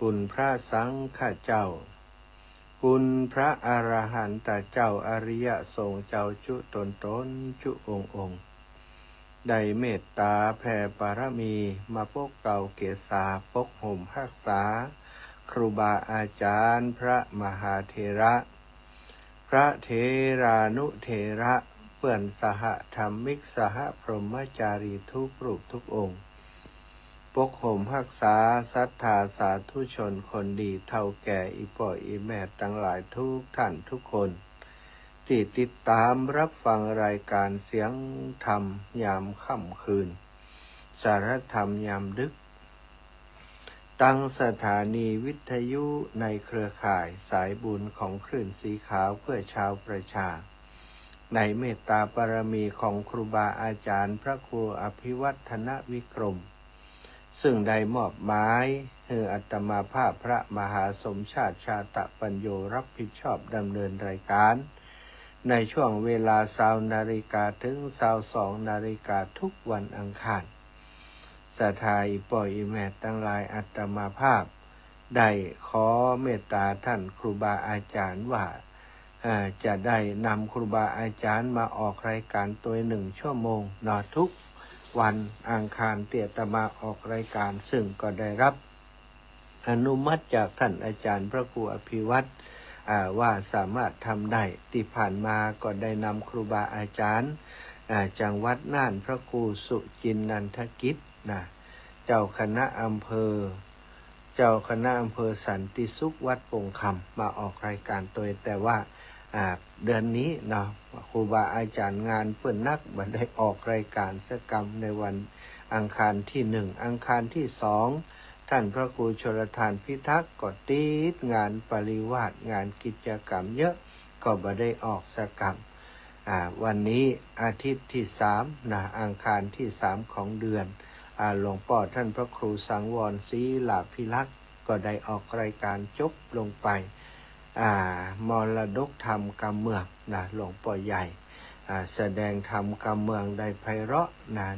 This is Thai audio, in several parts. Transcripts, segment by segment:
คุณพระสังฆเจ้าคุณพระอรหันตเจ้าอริยสงฆ์เจ้าจุตนจุองค์ได้เมตตาแผ่บารมีมาปกเกลาเกศาปกห่มรักษาครูบาอาจารย์พระมหาเถระพระเถรานุเถระเพื่อนสหธรรมิกสหพรหมจารีทุกรูปทุกองค์ปกห่มรักษาศรัทธาสาธุชนคนดีเท่าแก่อีป่ออีแม่ทั้งหลายทุกท่านทุกคนที่ติดตามรับฟังรายการเสียงธรรมยามค่ำคืนสารธรรมยามดึกตั้งสถานีวิทยุในเครือข่ายสายบุญของคลื่นสีขาวเพื่อชาวประชาในเมตตาบารมีของครูบาอาจารย์พระครูอภิวัฒนวิกรมซึ่งได้มอบหมายให้อัตมาภาพพระมหาสมชาติชาตปัญโยรับผิดชอบดำเนินรายการในช่วงเวลา20 นาฬิกาถึง22 นาฬิกาทุกวันอังคารศรัทธาอีป่ออีแม่ทั้งหลายอัตมาภาพได้ขอเมตตาท่านครูบาอาจารย์ว่าจะได้นำครูบาอาจารย์มาออกรายการตัว1 ชั่วโมงทุกวันอังคารเตียตมาออกรายการซึ่งก็ได้รับอนุมัติจากท่านอาจารย์พระครูอภิวัตรว่าสามารถทำได้ที่ผ่านมาก็ได้นำครูบาอาจารย์จังหวัดน่านพระครูสุจินนันทกิจเจ้าคณะอำเภอสันติสุขวัดปงคำมาออกรายการตัวแต่ว่าเดือนนี้ครูบาอาจารย์งานเปิ่นนักบันได้ออกรายการสักกรรมในวันอังคารที่1อังคารที่2ท่านพระครูชลทานพิทักษ์ก็ติดงานปริวาสงานกิจกรรมเยอะก็บ่ได้ออกสักกรรมวันนี้อาทิตย์ที่3อังคารที่3ของเดือนหลวงพ่อท่านพระครูสังวรศรีลาภิลักษ์ก็ได้ออกรายการจบลงไปมรดกธรรมกำเมืองหลวงพ่อใหญ่แสดงธรรมกำเมืองได้ไพเราะ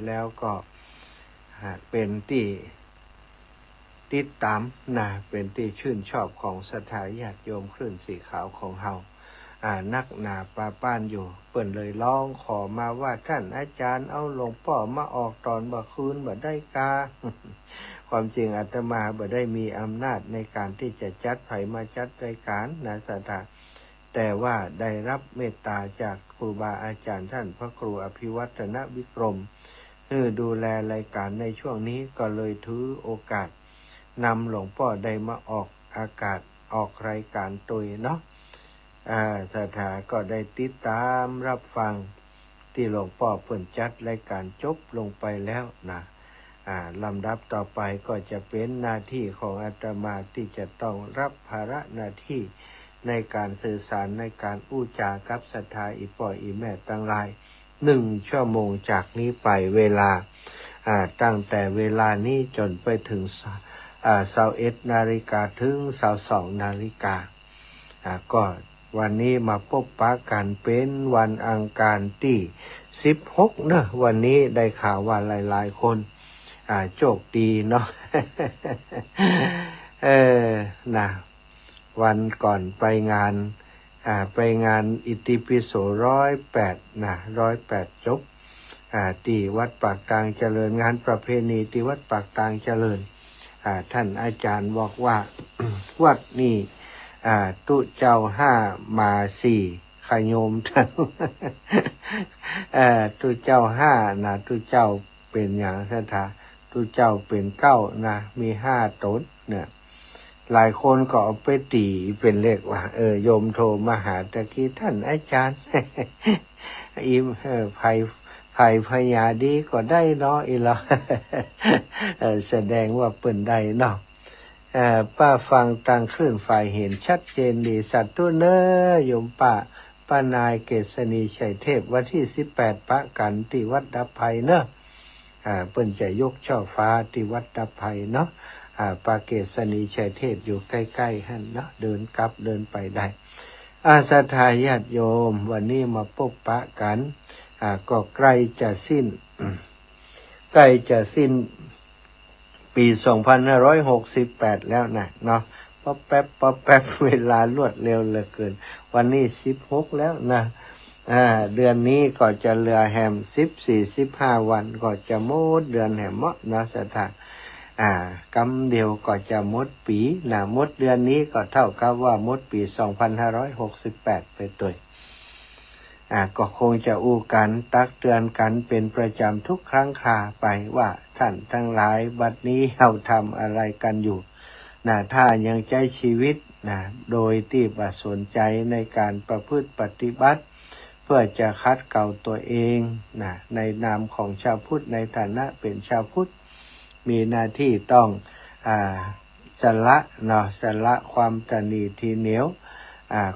แล้วก็เป็นที่ติดตามเป็นที่ชื่นชอบของศรัทธาญาติโยมคลื่นสีขาวของเฮานักหนาปาป้านอยู่เปิ่นเลยร้องขอมาว่าท่านอาจารย์เอาหลวงพ่อมาออกตอนบ่คืนบ่ได้กา ความจริงอาตมาบ่ได้มีอำนาจในการที่จะจัดไผมาจัดรายการศรัทธาแต่ว่าได้รับเมตตาจากครูบาอาจารย์ท่านพระครูอภิวัฒนวิกรมดูแลรายการในช่วงนี้ก็เลยถือโอกาสนำหลวงพ่อได้มาออกอากาศออกรายการตัวศรัทธาก็ได้ติดตามรับฟังที่หลวงพ่อเพิ่นจัดรายการจบลงไปแล้วลำดับต่อไปก็จะเป็นหน้าที่ของอาตมาที่จะต้องรับภาระหน้าที่ในการสื่อสารในการอู้จากับศรัทธาอีป่ออีแม่ทั้งหลาย1 ชั่วโมงจากนี้ไปเวลาตั้งแต่เวลานี้จนไปถึง21 นาฬิกาถึง22 นาฬิกาก็วันนี้มาพบปะกันเป็นวันอังคารที่16วันนี้ได้ข่าวว่าหลายๆคนโชคดีวันก่อนไปงานอิติปิโส108จบที่วัดปากตางเจริญงานประเพณีที่วัดปากตางเจริญท่านอาจารย์บอกว่า วัดนี้ตุเจ้า5มา4ขโยมทั้ง ตุเจ้า5ตุเจ้าเป็นอย่างศรัทธาตุเจ้าเป็น9มี5ตนหลายคนก็เอาไปตีเป็นเลขว่าโยมโทรมาหาตะกี้ท่านอาจารย์ ภัยพญาดีก็ได้อีหรอ แสดงว่าเปิ้นได้ป้าฟังทางคลื่นฝ่ายเห็นชัดเจนดีสัตว์ตัวโยมป้านายเกษณีชัยเทพวันที่18ปะกันที่วัดดับภัยเปิ้นจะยกช่อฟ้าที่วัดดับภัยป้าเกษณีชัยเทพอยู่ใกล้ๆหั่นเดินกลับเดินไปได้ศรัทธาญาติโยมวันนี้มาพบปะกันก็ใกล้จะสิ้น ปี 2568 แล้วนะเนาะป๊อปแป๊บเวลารวดเร็วเหลือเกินวันนี้16แล้วนะเดือนนี้ก็จะเหลือแฮม14-15 วันก็จะหมดเดือนแหมเมาะนะสถานกำเดียวก็จะหมดปีนะหมดเดือนนี้ก็เท่ากับว่าหมดปี 2568 ไปตัวก็คงจะอู้กันตักเตือนกันเป็นประจำทุกครั้งคราไปว่าท่านทั้งหลายบัดนี้เราทำอะไรกันอยู่นะถ้ายังใช้ชีวิตนะโดยที่บ่สนใจในการประพฤติปฏิบัติเพื่อจะคัดเกลาตัวเองนะในนามของชาวพุทธในฐานะเป็นชาวพุทธมีหน้าที่ต้องสละความตนีทีเหนียว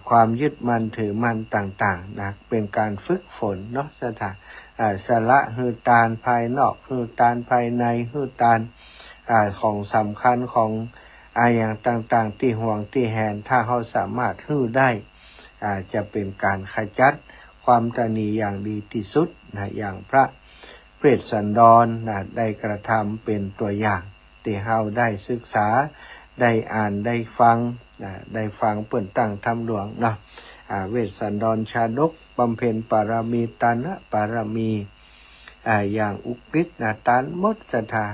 ความยึดมั่นถือมั่นต่างๆนะเป็นการฝึกฝนเนาะสละหือตานภายนอกหือตานภายในหือตานของสำคัญของอย่างต่างๆที่ห่วงที่แหนถ้าเขาสามารถหือได้จะเป็นการขจัดความตนีอย่างดีที่สุดนะอย่างพระเวสสันดรนะได้กระทำเป็นตัวอย่างที่เราได้ศึกษาได้อ่านได้ฟังเปิ่นตั้งธรรมหลวงเนาะเวสสันดรชาดกบำเพ็ญปารมีตานะปารมีอย่างอุกฤษนะตานมดศรัทธา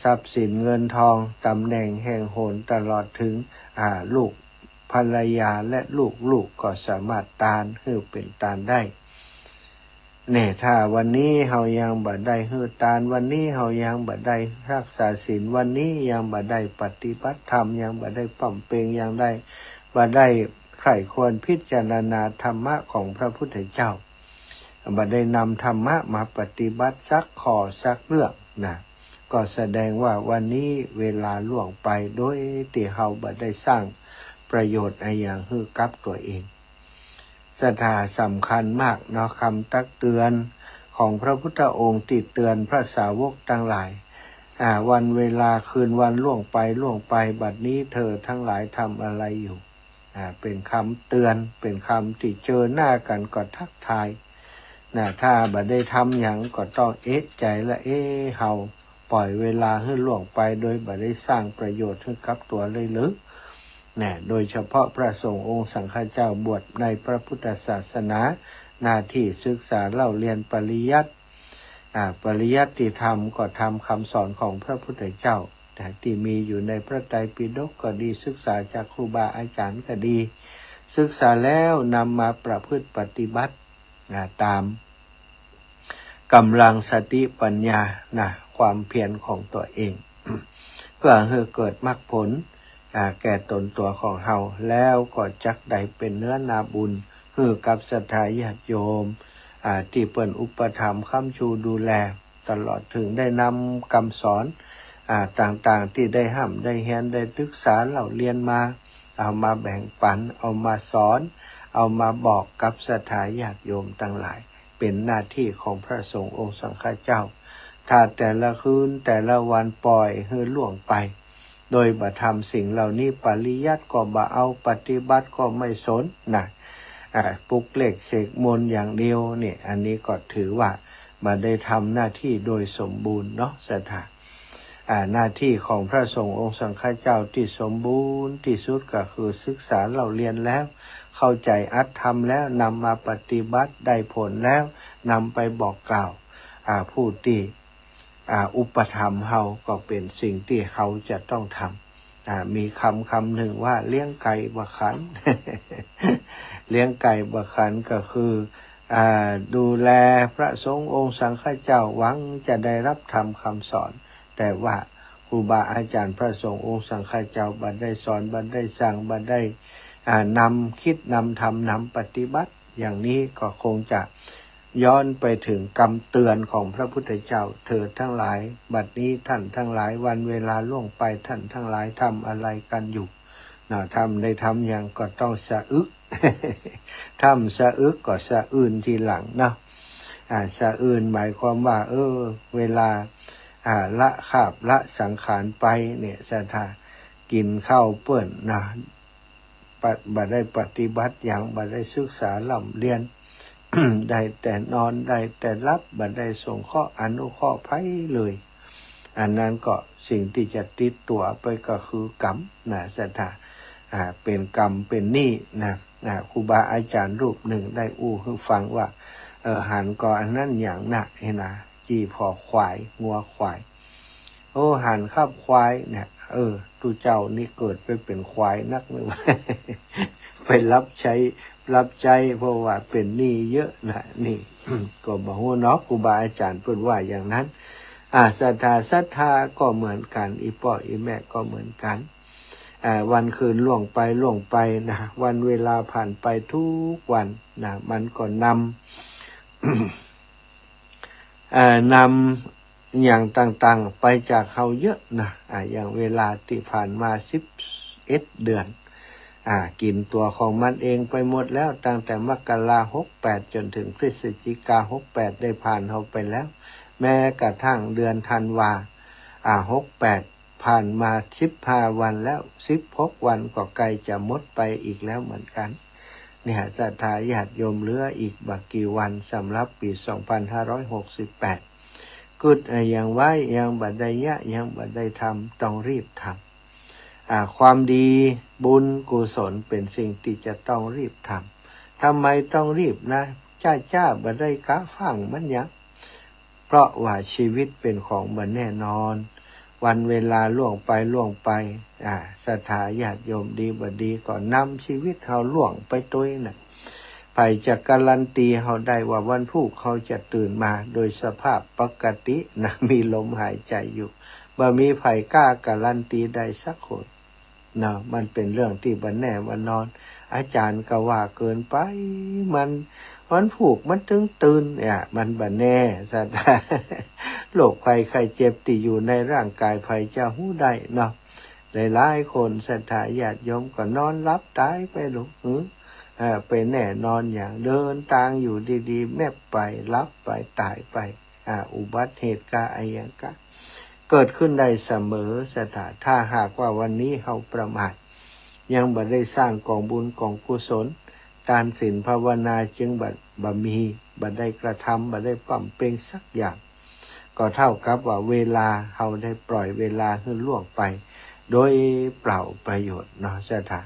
ทรัพย์สินเงินทองตำแหน่งแห่งโหนตลอดถึงลูกภรรยาและลูกก็สามารถตานให้เป็นตานได้เนี่ยถ้าวันนี้เฮายังบ่ได้ฮือตานวันนี้เฮายังบ่ได้รักษาศีลวันนี้ยังบ่ได้ปฏิบัติธรรมยังบ่ได้ปั่มเปงยังได้บ่ได้ใคร่ควรพิจารณาธรรมะของพระพุทธเจ้าบ่ได้นำธรรมะมาปฏิบัติสักข้อสักเรื่องนะก็แสดงว่าวันนี้เวลาล่วงไปโดยที่เฮาบ่ได้สร้างประโยชน์อะไรอย่างฮือกับตัวเองศรัทธาสำคัญมากเนาะคำตักเตือนของพระพุทธองค์ติดเตือนพระสาวกทั้งหลายวันเวลาคืนวันล่วงไปบัดนี้เธอทั้งหลายทำอะไรอยู่เป็นคำเตือนเป็นคำที่เจอหน้ากันก็ทักทายถ้าบัดได้ทำอย่างก็ต้องเอ๊ะใจละเฮาปล่อยเวลาให้ล่วงไปโดยบัดได้สร้างประโยชน์ให้กับตัวเลยหรือโดยเฉพาะพระสงฆ์องค์สังฆเจ้าบวชในพระพุทธศาสนาหน้าที่ศึกษาเล่าเรียนปริยัติธรรมก็ทำคำสอนของพระพุทธเจ้าที่มีอยู่ในพระไตรปิฎกก็ดีศึกษาจากครูบาอาจารย์ก็ดีศึกษาแล้วนำมาประพฤติปฏิบัติตามกำลังสติปัญญาความเพียรของตัวเอง เพื่อให้เกิดมรรคผลแก่ตนตัวของเฮาแล้วก็จักได้เป็นเนื้อนาบุญคือกับศรัทธาญาติโยมที่เปิ้นอุปถัมภ์ค้ำชูดูแลตลอดถึงได้นำคำสอนต่างๆที่ได้ห้ำได้เฮียนได้ศึกษาเล่าเรียนมาเอามาแบ่งปันเอามาสอนเอามาบอกกับศรัทธาญาติโยมทั้งหลายเป็นหน้าที่ของพระสงฆ์องค์สังฆเจ้าถ้าแต่ละคืนแต่ละวันปล่อยให้ล่วงไปโดยบ่ทำสิ่งเหล่านี้ปริยัติก็บ่เอาปฏิบัติก็ไม่สนปลุกเลขเสกมนต์อย่างเดียวเนี่ยอันนี้ก็ถือว่าบ่ได้ทำหน้าที่โดยสมบูรณ์เนาะศรัทธาหน้าที่ของพระสงฆ์องค์สังฆเจ้าที่สมบูรณ์ที่สุดก็คือศึกษาเราเรียนแล้วเข้าใจอัตธรรมแล้วนำมาปฏิบัติได้ผลแล้วนำไปบอกกล่าวผู้ที่อุปถัมภ์เฮาก็เป็นสิ่งที่เฮาจะต้องทำมีคำหนึ่งว่าเลี้ยงไก่บะขัน เลี้ยงไก่บะขันก็คือดูแลพระสงฆ์องค์สังฆเจ้าหวังจะได้รับธรรมคำสอนแต่ว่าครูบาอาจารย์พระสงฆ์องค์สังฆเจ้าบัดได้สอนบัดได้สั่งบัดได้นำคิดนำทำนำปฏิบัติอย่างนี้ก็คงจะย้อนไปถึงคำเตือนของพระพุทธเจ้าเถิดทั้งหลายบัดนี้ท่านทั้งหลายวันเวลาล่วงไปท่านทั้งหลายทำอะไรกันอยู่ทำได้ทำอย่างก็ต้องสะอึก ทำสะอึกก็สะอื่นทีหลังสะอื่นหมายความว่าเวลาละคาบละสังขารไปเนี่ยศรัทธากินข้าวเปื้อนบ่ได้ปฏิบัติอย่างบ่ได้ศึกษาเล่าเรียน ได้แต่นอนได้แต่รับบ่ได้ส่งข้ออนุข้อภัยเลย อันนั้นก็สิ่งที่จะติดตัวไปก็คือกรรมนะศรัทธาเป็นกรรมเป็นหนี้นะครูบาอาจารย์รูปหนึ่งได้ให้ฟังว่าหันก่อนอันนั้นอย่างหนักนะจีพอควายงัวควายโอ้หันขับควายเนี่ยตูเจ้านี่เกิดไปเป็นควายนักหนึ่ง ไปรับใช้เพราะว่าเป็นหนี้เยอะนะนี่ ก็บอกว่าเนาะครูบาอาจารย์พูดว่าอย่างนั้นศรัทธาก็เหมือนกันอีพ่ออีแม่ก็เหมือนกันวันคืนล่วงไปนะวันเวลาผ่านไปทุกวันนะมันก็นำอย่างต่างๆไปจากเขาเยอะนะอย่างเวลาที่ผ่านมา11 เดือนกินตัวของมันเองไปหมดแล้วตั้งแต่มกรา68จนถึงพฤศจิกา68ได้ผ่านเขาไปแล้วแม้กระทั่งเดือนธันวา68ผ่านมา15 วันแล้ว16 วันก็ใกล้จะหมดไปอีกแล้วเหมือนกันเนี่ยศรัทธาญาติโยมเหลืออีกบักกี่วันสำหรับปี2568กุดยังไว้ยังบัดได้ยะยังบัดได้ทำต้องรีบทำความดีบุญกุศลเป็นสิ่งที่จะต้องรีบทำทำไมต้องรีบนะจ้าบัดได้กะฟังมันยังเพราะว่าชีวิตเป็นของบัดแน่นอนวันเวลาล่วงไปศรัทธาญาติโยมดีบัดดีก็นำชีวิตเขาล่วงไปตัวน่ะไปจะการันตีเขาได้ว่าวันพรุ่งเขาจะตื่นมาโดยสภาพปกตินะมีลมหายใจอยู่บ่มีไผกล้าการันตีได้สักคนนะมันเป็นเรื่องที่บัดแน่บัดนอนอาจารย์ก็ว่าเกินไปมันผูกมันถึงตื่นเนี่ยมันบัดแน่ซะโรคภัยไข้เจ็บที่อยู่ในร่างกายภัยจะหู้ได้เนาะหลายๆคนศรัทธาญาติโยมก็นอนรับตายไปหรอกไปแน่นอนอย่างเดินทางอยู่ดีๆแม่ไปรับไปตายไปอุบัติเหตุกะอะไรอย่างกะเกิดขึ้นได้เสมอศรัทธาถ้าหากว่าวันนี้เราประมาทยังบ่ได้สร้างกองบุญกองกุศลทานศีลภาวนาจึงบ่มีบ่ได้กระทำบ่ได้ปั้มเป็นสักอย่างก็เท่ากับว่าเวลาเราได้ปล่อยเวลาให้ล่วงไปโดยเปล่าประโยชน์เนาะศรัทธา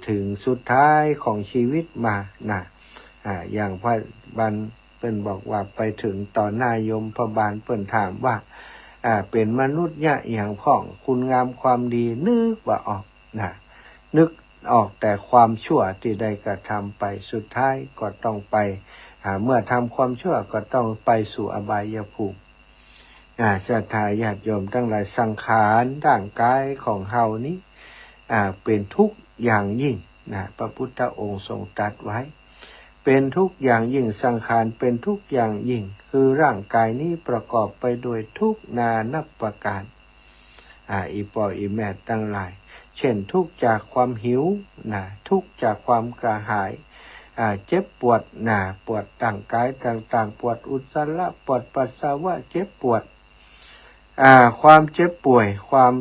ถึงสุดท้ายของชีวิตมานะอย่างพระบันเปิ้นบอกว่าไปถึงต่อหน้ายมพบาลเปิ้นถามว่าเป็นมนุษย์เนี่ยอย่างพ่องคุณงามความดีนึกว่าออกนะนึกออกแต่ความชั่วที่ได้กระทำไปสุดท้ายก็ต้องไปเมื่อทำความชั่วก็ต้องไปสู่อบายภูมิศรัทธาญาติโยมทั้งหลายสังขารร่างกายของเฮานี้เป็นทุกข์อย่างยิ่งนะพระพุทธองค์ทรงตรัสไว้เป็นทุกข์อย่างยิ่งสังขารเป็นทุกข์อย่างยิ่งคือร่างกายนี้ประกอบไปด้วยทุกข์นานับประการอีปออีแม่ทั้งหลายเช่นทุกข์จากความหิวทุกข์จากความกระหายเจ็บปวดปวดต่างกายต่างๆปวดอุจจาระปวดปัสสาวะเจ็บปวดความเจ็บป่วยความ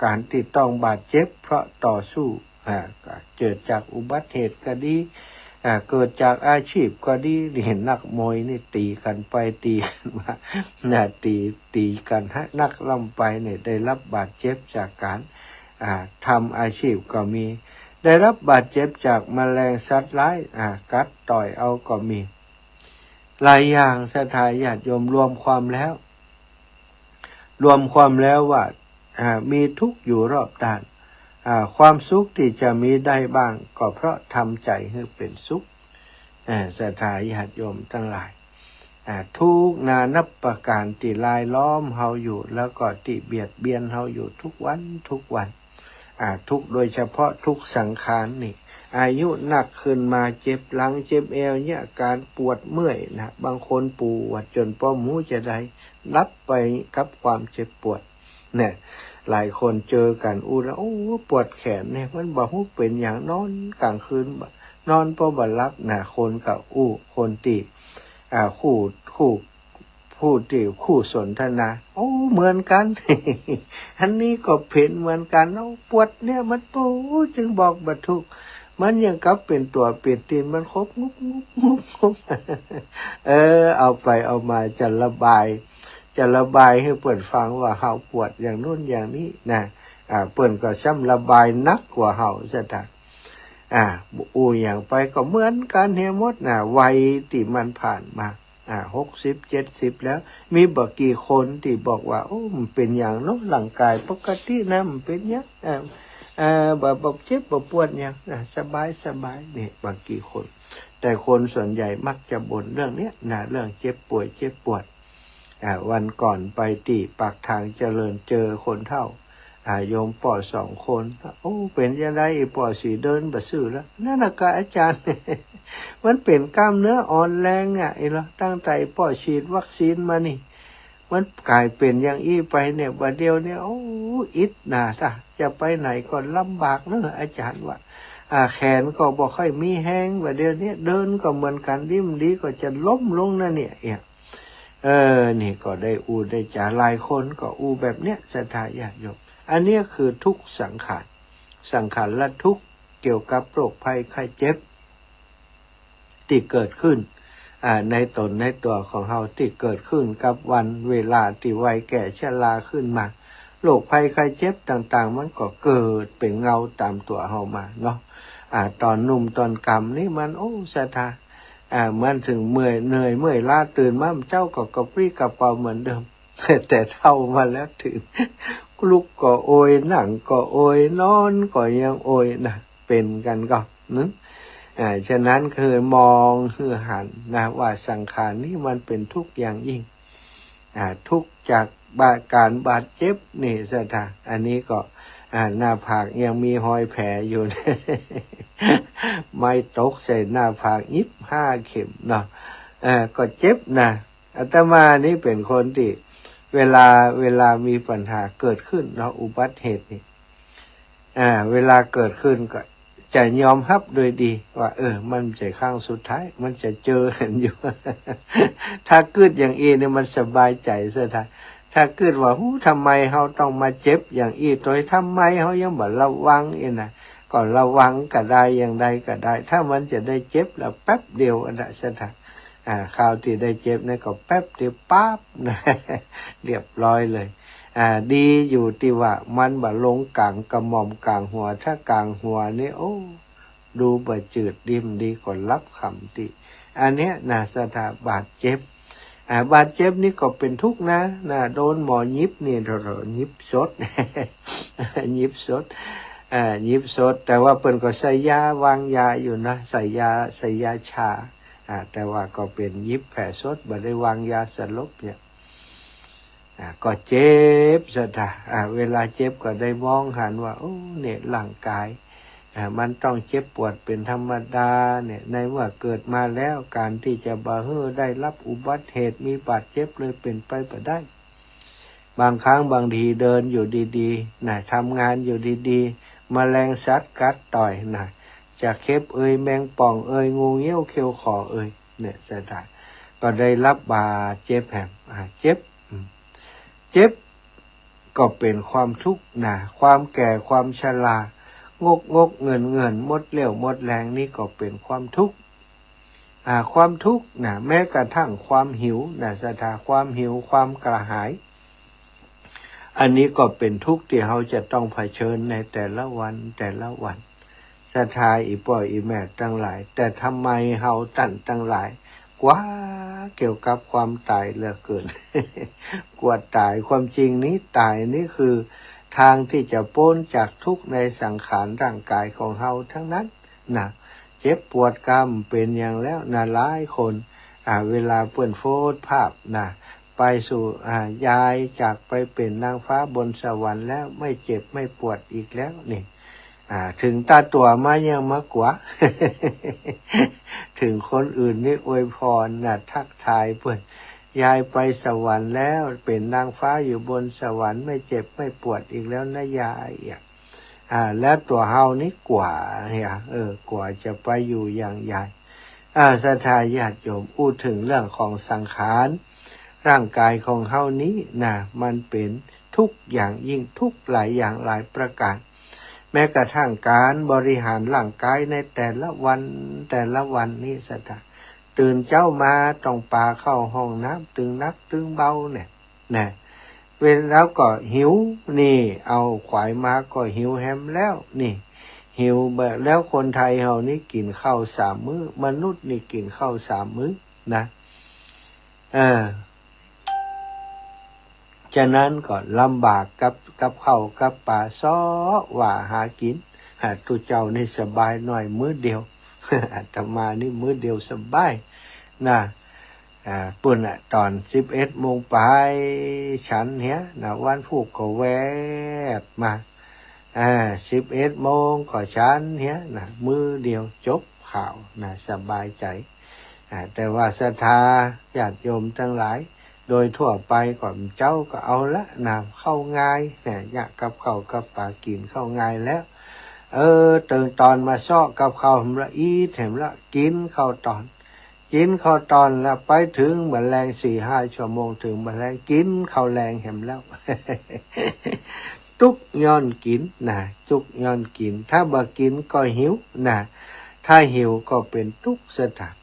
การที่ต้องบาดเจ็บเพราะต่อสู้เกิดจากอุบัติเหตุก็ดีเกิดจากอาชีพก็ดีเห็นนักมวยนี่ตีกันไปตีกันมาตีกันนักล่ำไปเนี่ยได้รับบาดเจ็บจากการทำอาชีพก็มีได้รับบาดเจ็บจากแมลงสัตว์ร้ายกัดต่อยเอาก็มีหลายอย่างศรัทธาญาติโยมรวมความแล้วว่ามีทุกข์อยู่รอบด้านความสุขที่จะมีได้บ้างก็เพราะทำใจให้เป็นสุขศรัทธาญาติโยมทั้งหลายทุกนานับประการที่ลายล้อมเฮาอยู่แล้วก็ที่เบียดเบียนเฮาอยู่ทุกวันทุกโดยเฉพาะทุกสังขารนี่อายุหนักขึ้นมาเจ็บหลังเจ็บเอวเนี่ยการปวดเมื่อยนะบางคนปวดจนป้อมหูจะได้รับไปกับความเจ็บปวดเนี่ยหลายคนเจอกันแล้วปวดแขนเนี่ยมันบอกว่าเป็นอย่างนอนกลางคืนนอนพอบ่รับคนกับคนตีคู่สนทนาเหมือนกัน อันนี้ก็เป็นเหมือนกันปวดเนี่ยมันปวดจึงบอกบัดทุกมันยังกับเป็นตัวเป็นตีนมันครบงุบเอาไปเอามาจะระบาย จะระบายให้เปิ่นฟังว่าเฮาปวดอย่างนู้นอย่างนี้นะเปิ่นก็ซ้ำระบายนักกว่าเฮาซะจ้ะอย่างไปก็เหมือนกันเฮหมดนะวัยที่มันผ่านมา60 70แล้วมีบ่กี่คนที่บอกว่าโอ้มันเป็นอย่างเนาะร่างกายปกตินะมันเป็นอย่างบ่เจ็บบ่ปวดอย่างสบายนี่บางกี่คนแต่คนส่วนใหญ่มักจะบ่นเรื่องเนี้ยนะเรื่องเจ็บป่วยเจ็บปวดวันก่อนไปที่ปากทางเจริญเจอคนเฒ่าโยมป่อ2 คนโอ้เป็นยังไงป่อสีเดินบ่ซื่อแล้วนั่นน่ะก็อาจารย์ มันเป็นกล้ามเนื้ออ่อนแรงไอ้เราตั้งแต่ป่อฉีดวัคซีนมานี่มันกลายเป็นอย่างอี้ไปเนี่ยบัดเดียวเนี่ยโอ้อิดหนาจ้ะจะไปไหนก็ลำบากเนอะอาจารย์ว่าแขนก็บ่ค่อยมีแห้งบัดเดียวนี้เดินก็เหมือนกันดิ้มดีก็จะล้มลงนะเนี่ยนี่ก็ได้ได้จ่าหลายคนก็แบบเนี้ยศรัทธาญาติโยมอันนี้คือทุกข์สังขารและทุกข์เกี่ยวกับโรคภัยไข้เจ็บที่เกิดขึ้นในตนในตัวของเฮาที่เกิดขึ้นกับวันเวลาที่วัยแก่ชราขึ้นมาโรคภัยไข้เจ็บต่างๆมันก็เกิดเป็นเงาตามตัวเฮามาเนาะตอนหนุ่มตอนกำนี่มันศรัทธามันถึงเมื่อยล้าตื่นมาเจ้าก็กระปรี้กระเป๋าเหมือนเดิม แต่เท่ามาแล้วถึงลุกก็โอยนั่งก็โอยนอนก็ยังโอยนะเป็นกันก็ฉะนั้นคือมองคือหันนะว่าสังขารนี้มันเป็นทุกข์อย่างยิ่งทุกข์จากการบาดเจ็บนี่ศรัทธาอันนี้ก็หน้าผากยังมีรอยแผลอยู่ ไม่ตกใส่หน้าผาก25 เข็มเนาะก็เจ็บนะอาตมานี่เป็นคนที่เวลามีปัญหาเกิดขึ้นเนาะอุบัติเหตุนี่เวลาเกิดขึ้นก็จะยอมรับโดยดีว่ามันจะครั้งสุดท้ายมันจะเจอเห็นอยู่ ถ้าเกิดอย่างเนี่ยมันสบายใจซะถ้าเกิดว่าทำไมเขาต้องมาเจ็บอย่างตัวทำไมเขายังบ่ระวังนะก่อนระวังก็ได้อย่างใดก็ได้ถ้ามันจะได้เจ็บแล้วแป๊บเดียวอันนั้นซะข่าวที่ได้เจ็บนี่ก็แป๊บเดียวปั๊บนะ เรียบร้อยเลยดีอยู่ที่ว่ามันบ่ลงกลางกระหม่อมกลางหัวถ้ากลางหัวนี่ดูบ่จืดดิ่มดีกว่ารับคำติอันเนี้ยนะสถาบาดเจ็บบาดเจ็บนี่ก็เป็นทุกข์นะโดนหมอยิบนี่ยิบสด ยิบสดยิบสดแต่ว่าเปิ้นก็ใส่ยาวางยาอยู่นะใส่ยาชาแต่ว่าก็เป็นยิบแผลสดบ่ได้วางยาสลบเนี่ยก็เจ็บซะเวลาเจ็บก็ได้มองหันว่าเนี่ยร่างกายมันต้องเจ็บปวดเป็นธรรมดาเนี่ยในเมื่อเกิดมาแล้วการที่จะได้รับอุบัติเหตุมีบาดเจ็บเลยเป็นไปบ่ได้บางครั้งบางทีเดินอยู่ดีๆทำงานอยู่ดีๆแมลงสัตว์กัดต่อยจะเข็บแมงป่องงูเงี้ยวเขียวขอเนี่ยซะก็ได้รับบาดเจ็บเจ็บก็เป็นความทุกข์ความแก่ความชรางกเงินหมดเรี่ยวหมดแรงนี่ก็เป็นความทุกข์ความทุกข์แม้กระทั่งความหิวศรัทธาความหิวความกระหายอันนี้ก็เป็นทุกข์ที่เราจะต้องเผชิญในแต่ละวันศรัทธาอีป่ออีแม่ทั้งหลายแต่ทำไมเราตั้งหลายกว่าเกี่ยวกับความตายเหลือเกิน กว่าตายความจริงนี้ตายนี่คือทางที่จะพ้นจากทุกข์ในสังขารร่างกายของเราทั้งนั้นเจ็บปวดกรรมเป็นอย่างแล้วหลายคนเวลาเปื้อนโฟดภาพไปสู่ยายจากไปเป็นนางฟ้าบนสวรรค์แล้วไม่เจ็บไม่ปวดอีกแล้วนี่ถึงตาตัวมายังมากกว่า ถึงคนอื่นนี่อวยพรทักทายเพื่อนยายไปสวรรค์แล้วเป็นนางฟ้าอยู่บนสวรรค์ไม่เจ็บไม่ปวดอีกแล้วนะยายแล้วตัวเฮานี่กว่ากว่าจะไปอยู่อย่างยายศรัทธาญาติโยมถึงเรื่องของสังขารร่างกายของเฮานี้มันเป็นทุกอย่างยิ่งทุกหลายอย่างหลายประการแม้กระทั่งการบริหารร่างกายในแต่ละวันนี่สัตว์ตื่นเจ้ามาต้องปาเข้าห้องน้ำตึงนักตึงเบาเนี่ย นะเว้นแล้วก็หิวนี่เอาขวายมาก็หิวแฮมแล้วนี่หิวแบบแล้วคนไทยเฮานี่กินข้าว3 มื้อมนุษย์นี่กินข้าว3 มื้อนะฉะนั้นก็ลำบากกับข้าวกับปลาซ้อว่าหากินตุเจ้านี่สบายหน่อยมื้อเดียว อาตมานี่มื้อเดียวสบายนะปุ่นตอน11 โมงไปฉันเนี้ยนะวันพุธก็แวดมา11 โมงก็ฉันเนี้ยนะมื้อเดียวจบข่าวนะสบายใจแต่ว่าศรัทธาญาติโยมทั้งหลายโดยทั่วไปก่อนเจ้าก็เอาละนะเข้าง่ายเนี่ยอยากกับข้าวกับปลากินเข้าง่ายแล้วตื่นตอนมาซ้อกับข้าวละอีแถมละกินข้าวตอนแล้วไปถึงแมลง4-5 ชั่วโมงถึงแมลงกินข้าวแรงแหมแล้ว ทุกย้อนกินนะทุกย้อนกินถ้าบ่กินก็หิวนะถ้าหิวก็เป็นทุกข์สถาน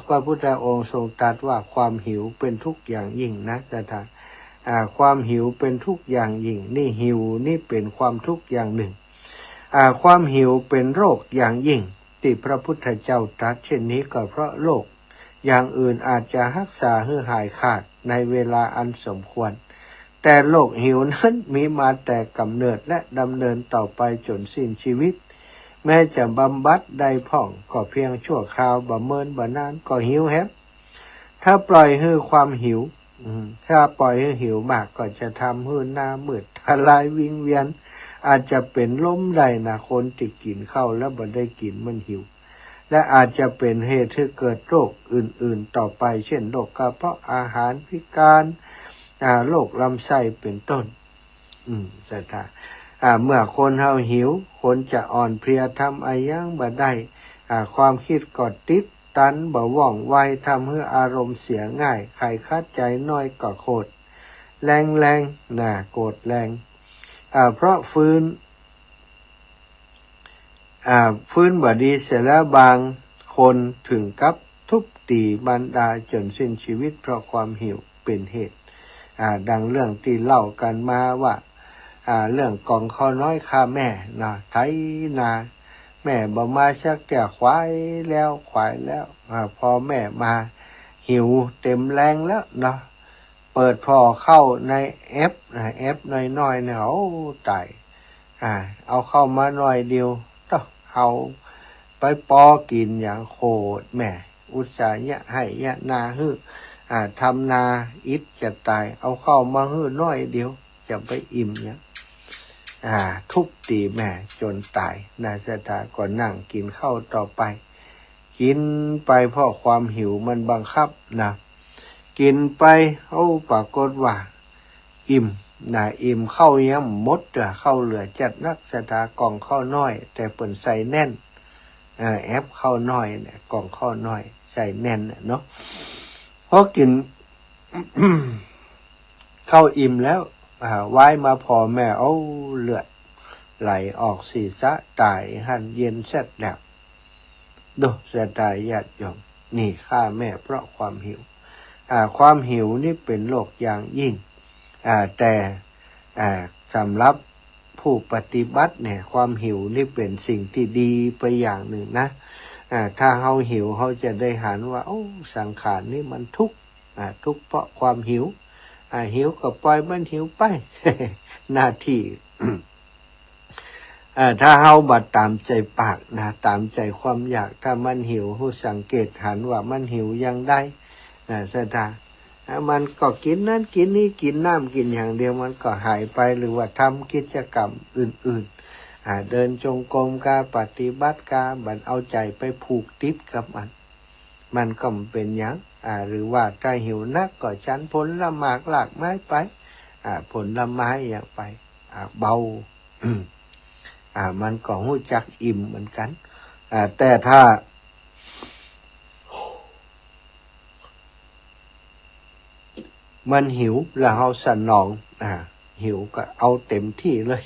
พระพุทธองค์ทรงตรัสว่าความหิวเป็นทุกข์อย่างยิ่งนะสถานความหิวเป็นทุกข์อย่างยิ่งนี่หิวนี่เป็นความทุกข์อย่างหนึ่งความหิวเป็นโรคอย่างยิ่งที่พระพุทธเจ้าตรัสเช่นนี้ก็เพราะโรคอย่างอื่นอาจจะรักษาให้หายขาดในเวลาอันสมควรแต่โรคหิวนั้นมีมาแต่กำเนิดและดำเนินต่อไปจนสิ้นชีวิตแม้จะบำบัดได้พ่องก็เพียงชั่วคราวบ่เมินบ่นานก็หิวแฮมถ้าปล่อยให้ความหิวถ้าปล่อยให้หิวมากก็จะทำให้หน้ามืดทลายวิงเวียนอาจจะเป็นล้มได้นะคนที่กินข้าวแล้วบ่ได้กินมันหิวและอาจจะเป็นเหตุให้เกิดโรคอื่นๆต่อไปเช่นโรคกระเพาะอาหารพิการโรคลำไส้เป็นต้นสัทธาเมื่อคนเฮาหิวคนจะอ่อนเพลียทำอะไรยังบ่ได้ความคิดก็ติดตันบ่ว่องไวทำให้อารมณ์เสียง่ายใครคัดใจน้อยก็โกรธแรงโกรธแรงเพราะฟื้นบ่ดีเสร็จแล้วบางคนถึงกับทุบตีบรรดาจนสิ้นชีวิตเพราะความหิวเป็นเหตุดังเรื่องที่เล่ากันมาว่าเรื่องกองข้าวน้อยฆ่าแม่นะไถนาแม่บ่มาชักแต่ควายแล้วพอแม่มาหิวเต็มแรงแล้วเนาะเปิดพอเข้าในแอปน้อยๆเนี่ยโอ้ตายเอาเข้ามาหน่อยเดียวต้องเอาไปปอกินอย่างโคตรแม่อุตส่าห์เนี่ยให้เนี่ยนาฮื้อทำนาอิดจะตายเอาเข้ามาฮื้อน้อยเดียวจะไปอิ่มเนี่ยทุบตีแม่จนตายนาสตาก็นั่งกินข้าวต่อไปกินไปเพราะความหิวมันบังคับนะกินไปปรากฏว่าอิ่มเข้ายังมดเข้าเหลือจัดนักสตากล่องข้าวน้อยแต่เปิ่นใส่แน่นแอปข้าวน้อยเนี่ยกล่องข้าวน้อยใส่แน่นเนาะพอกิน เข้าอิ่มแล้วไหว้มาพอแม่เลือดไหลออกศีรษะตายหันเย็นแซ่ดแล้วดูจะตายญาติโยมนี่ฆ่าแม่เพราะความหิวความหิวนี่เป็นโรคอย่างยิ่งแต่สำหรับผู้ปฏิบัติเนี่ยความหิวนี่เป็นสิ่งที่ดีไปอย่างหนึ่งนะถ้าเขาหิวเขาจะได้หันว่าสังขารนี่มันทุกข์เพราะความหิวหิวก็ปล่อยมันหิวไป หน้าที่ ถ้าเฮาบัดตามใจปากนะตามใจความอยากถ้ามันหิวผู้สังเกตหันว่ามันหิวยังได้สตามันก็กินนั่นกินนี่กินน้ำกินอย่างเดียวมันก็หายไปหรือว่าทำกิจกรรมอื่นๆเดินจงกรมกาปฏิบัติกาบัดเอาใจไปผูกติดกับมันก็เป็นอย่างหรือว่าถ้าหิวนักก็ฉันผลไม้หลากไม้ไปผลไม้อย่างไปเบา มันก็รู้จักอิ่มเหมือนกันแต่ถ้ามันหิวแล้วเราสนองหิวก็เอาเต็มที่เลย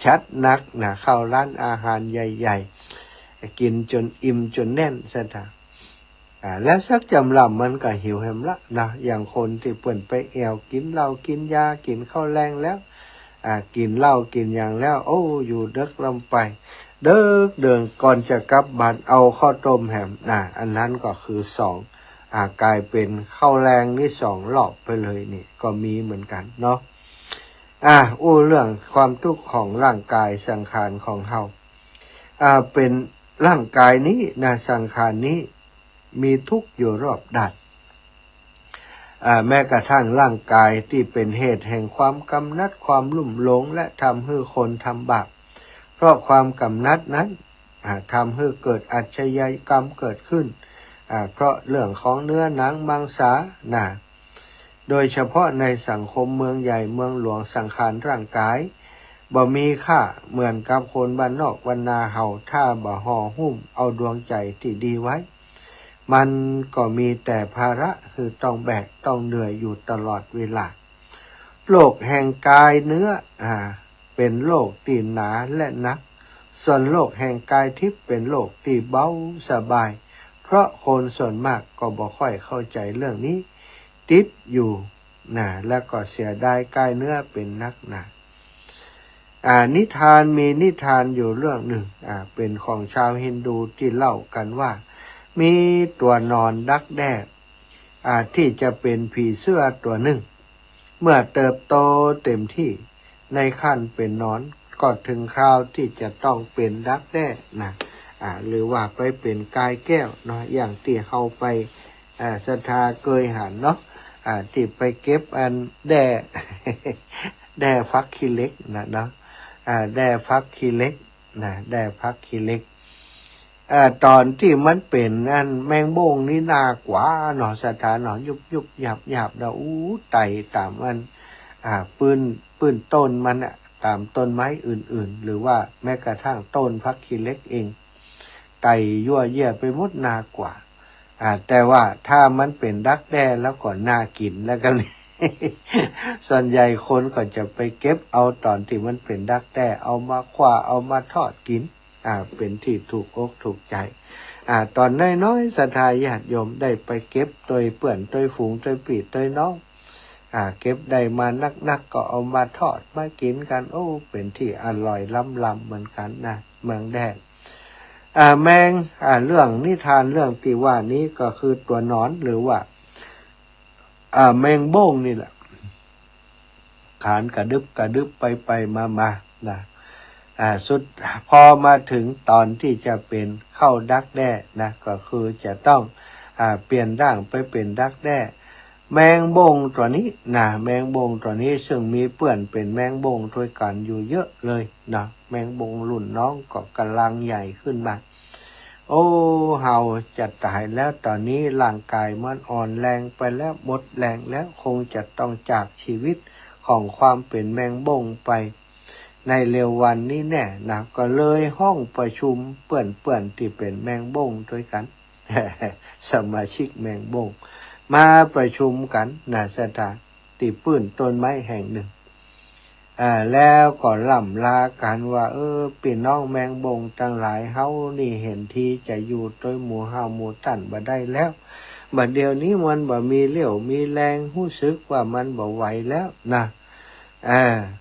ชัดนักเข้าร้านอาหารใหญ่ๆกินจนอิ่มจนแน่นซะ แล้วสักจำลำมันก็หิวแหมละนะอย่างคนที่เปิ่นไปแอวกินเหล้ากินยากินข้าวแรงแล้วกินเหล้ากินอย่างแล้วโอ้อยู่เด็กลำไปเดินก่อนจะกลับบ้านเอาข้าวต้มแหมอันนั้นก็คือกลายเป็นข้าวแรงนี่2 รอบไปเลยนี่ก็มีเหมือนกันเนาะเรื่องความทุกข์ของร่างกายสังขารของเฮาเป็นร่างกายนี้นะสังขารนี้มีทุกข์อยู่รอบด้านแม้กระทั่งร่างกายที่เป็นเหตุแห่งความกำนัดความลุ่มหลงและทำให้คนทำบาปเพราะความกำนัดนั้นทำให้เกิดอาชญากรรมเกิดขึ้นเพราะเรื่องของเนื้อหนังมังสาโดยเฉพาะในสังคมเมืองใหญ่เมืองหลวงสังขารร่างกายบ่มีค่าเหมือนกับคนบ้านนอกบ้านนาเฮาถ้าบ่ห่อหุ้มเอาดวงใจที่ดีไว้มันก็มีแต่ภาระคือต้องแบกต้องเหนื่อยอยู่ตลอดเวลาโลกแห่งกายเนื้อเป็นโลกที่หนาและหนักส่วนโลกแห่งกายทิพย์เป็นโลกที่เบาสบายเพราะคนส่วนมากก็บ่ค่อยเข้าใจเรื่องนี้ติดอยู่แล้วก็เสียดายกายเนื้อเป็นนักหนานิทานมีนิทานอยู่เรื่องหนึ่งเป็นของชาวฮินดูที่เล่ากันว่ามีตัวนอนดักแด้ที่จะเป็นผีเสื้อตัวหนึ่งเมื่อเติบโตเต็มที่ในขั้นเป็นนอนก็ถึงคราวที่จะต้องเป็นดักแด้หรือว่าไปเป็นกายแก้วเนาะอย่างที่เฮาไปศรัทธาเกยหันเนาะที่ไปเก็บอันแด้ฟักขี้เล็กเนาะแด้ฟักขี้เล็กแด้ฟักขี้เล็กตอนที่มันเป็นอันแมงโบ้งนี่นากว่าหนอสถานหนอยุบหยับดาไต่ตามมันปืนต้นมันตามต้นไม้อื่นๆหรือว่าแม้กระทั่งต้นฟักขี้เล็กเองไต่ยั่วเยี่ยไปหมดนากว่าแต่ว่าถ้ามันเป็นดักแด้แล้วก็น่ากินแล้วกันส่วนใหญ่คนก็จะไปเก็บเอาตอนที่มันเป็นดักแด้เอามาคว้าเอามาทอดกินเป็นที่ถูกอกถูกใจตอนน้อยๆศรัทธาญาติโยมได้ไปเก็บตัวเปื่อนตัวฝูงตัวปีตัวน้องเก็บได้มานักก็เอามาทอดมากินกันโอ้เป็นที่อร่อยล้ำเหมือนกันนะเมืองแดงแมงเรื่องนิทานเรื่องที่ว่านี้ก็คือตัวหนอนหรือว่าแมงโบ้งนี่แหละขานกระดึบไปมานะสุดพอมาถึงตอนที่จะเป็นเข้าดักแด้นะก็คือจะต้องเปลี่ยนร่างไปเป็นดักแด้แมงโบ้งตัวนี้แมงโบ้งตัวนี้ซึ่งมีเปื่อนเป็นแมงโบ้งด้วยกันอยู่เยอะเลยนะแมงโบ้งรุ่นน้องก็กำลังใหญ่ขึ้นมาโอ้เฮาจะตายแล้วตอนนี้ร่างกายมันอ่อนแรงไปแล้วหมดแรงแล้วคงจะต้องจากชีวิตของความเป็นแมงโบ้งไปในเร็ววันนี้แน่นะก็เลยห้องประชุมเปื่อนที่เป็นแมงโบ้งด้วยกัน สมาชิกแมงโบ้งมาประชุมกันสถานที่ปื้นต้นไม้แห่งหนึ่งแล้วก็ล่ำลากันว่าพี่น้องแมงโบ้งทั้งหลายเฮานี่เห็นทีจะอยู่ต้วยหมู่เฮาหมู่ตันบ่ได้แล้วบัดเดี๋ยวนี้มันบ่มีเรี่ยวมีแรงรู้สึกว่ามันบ่ไหวแล้วนะ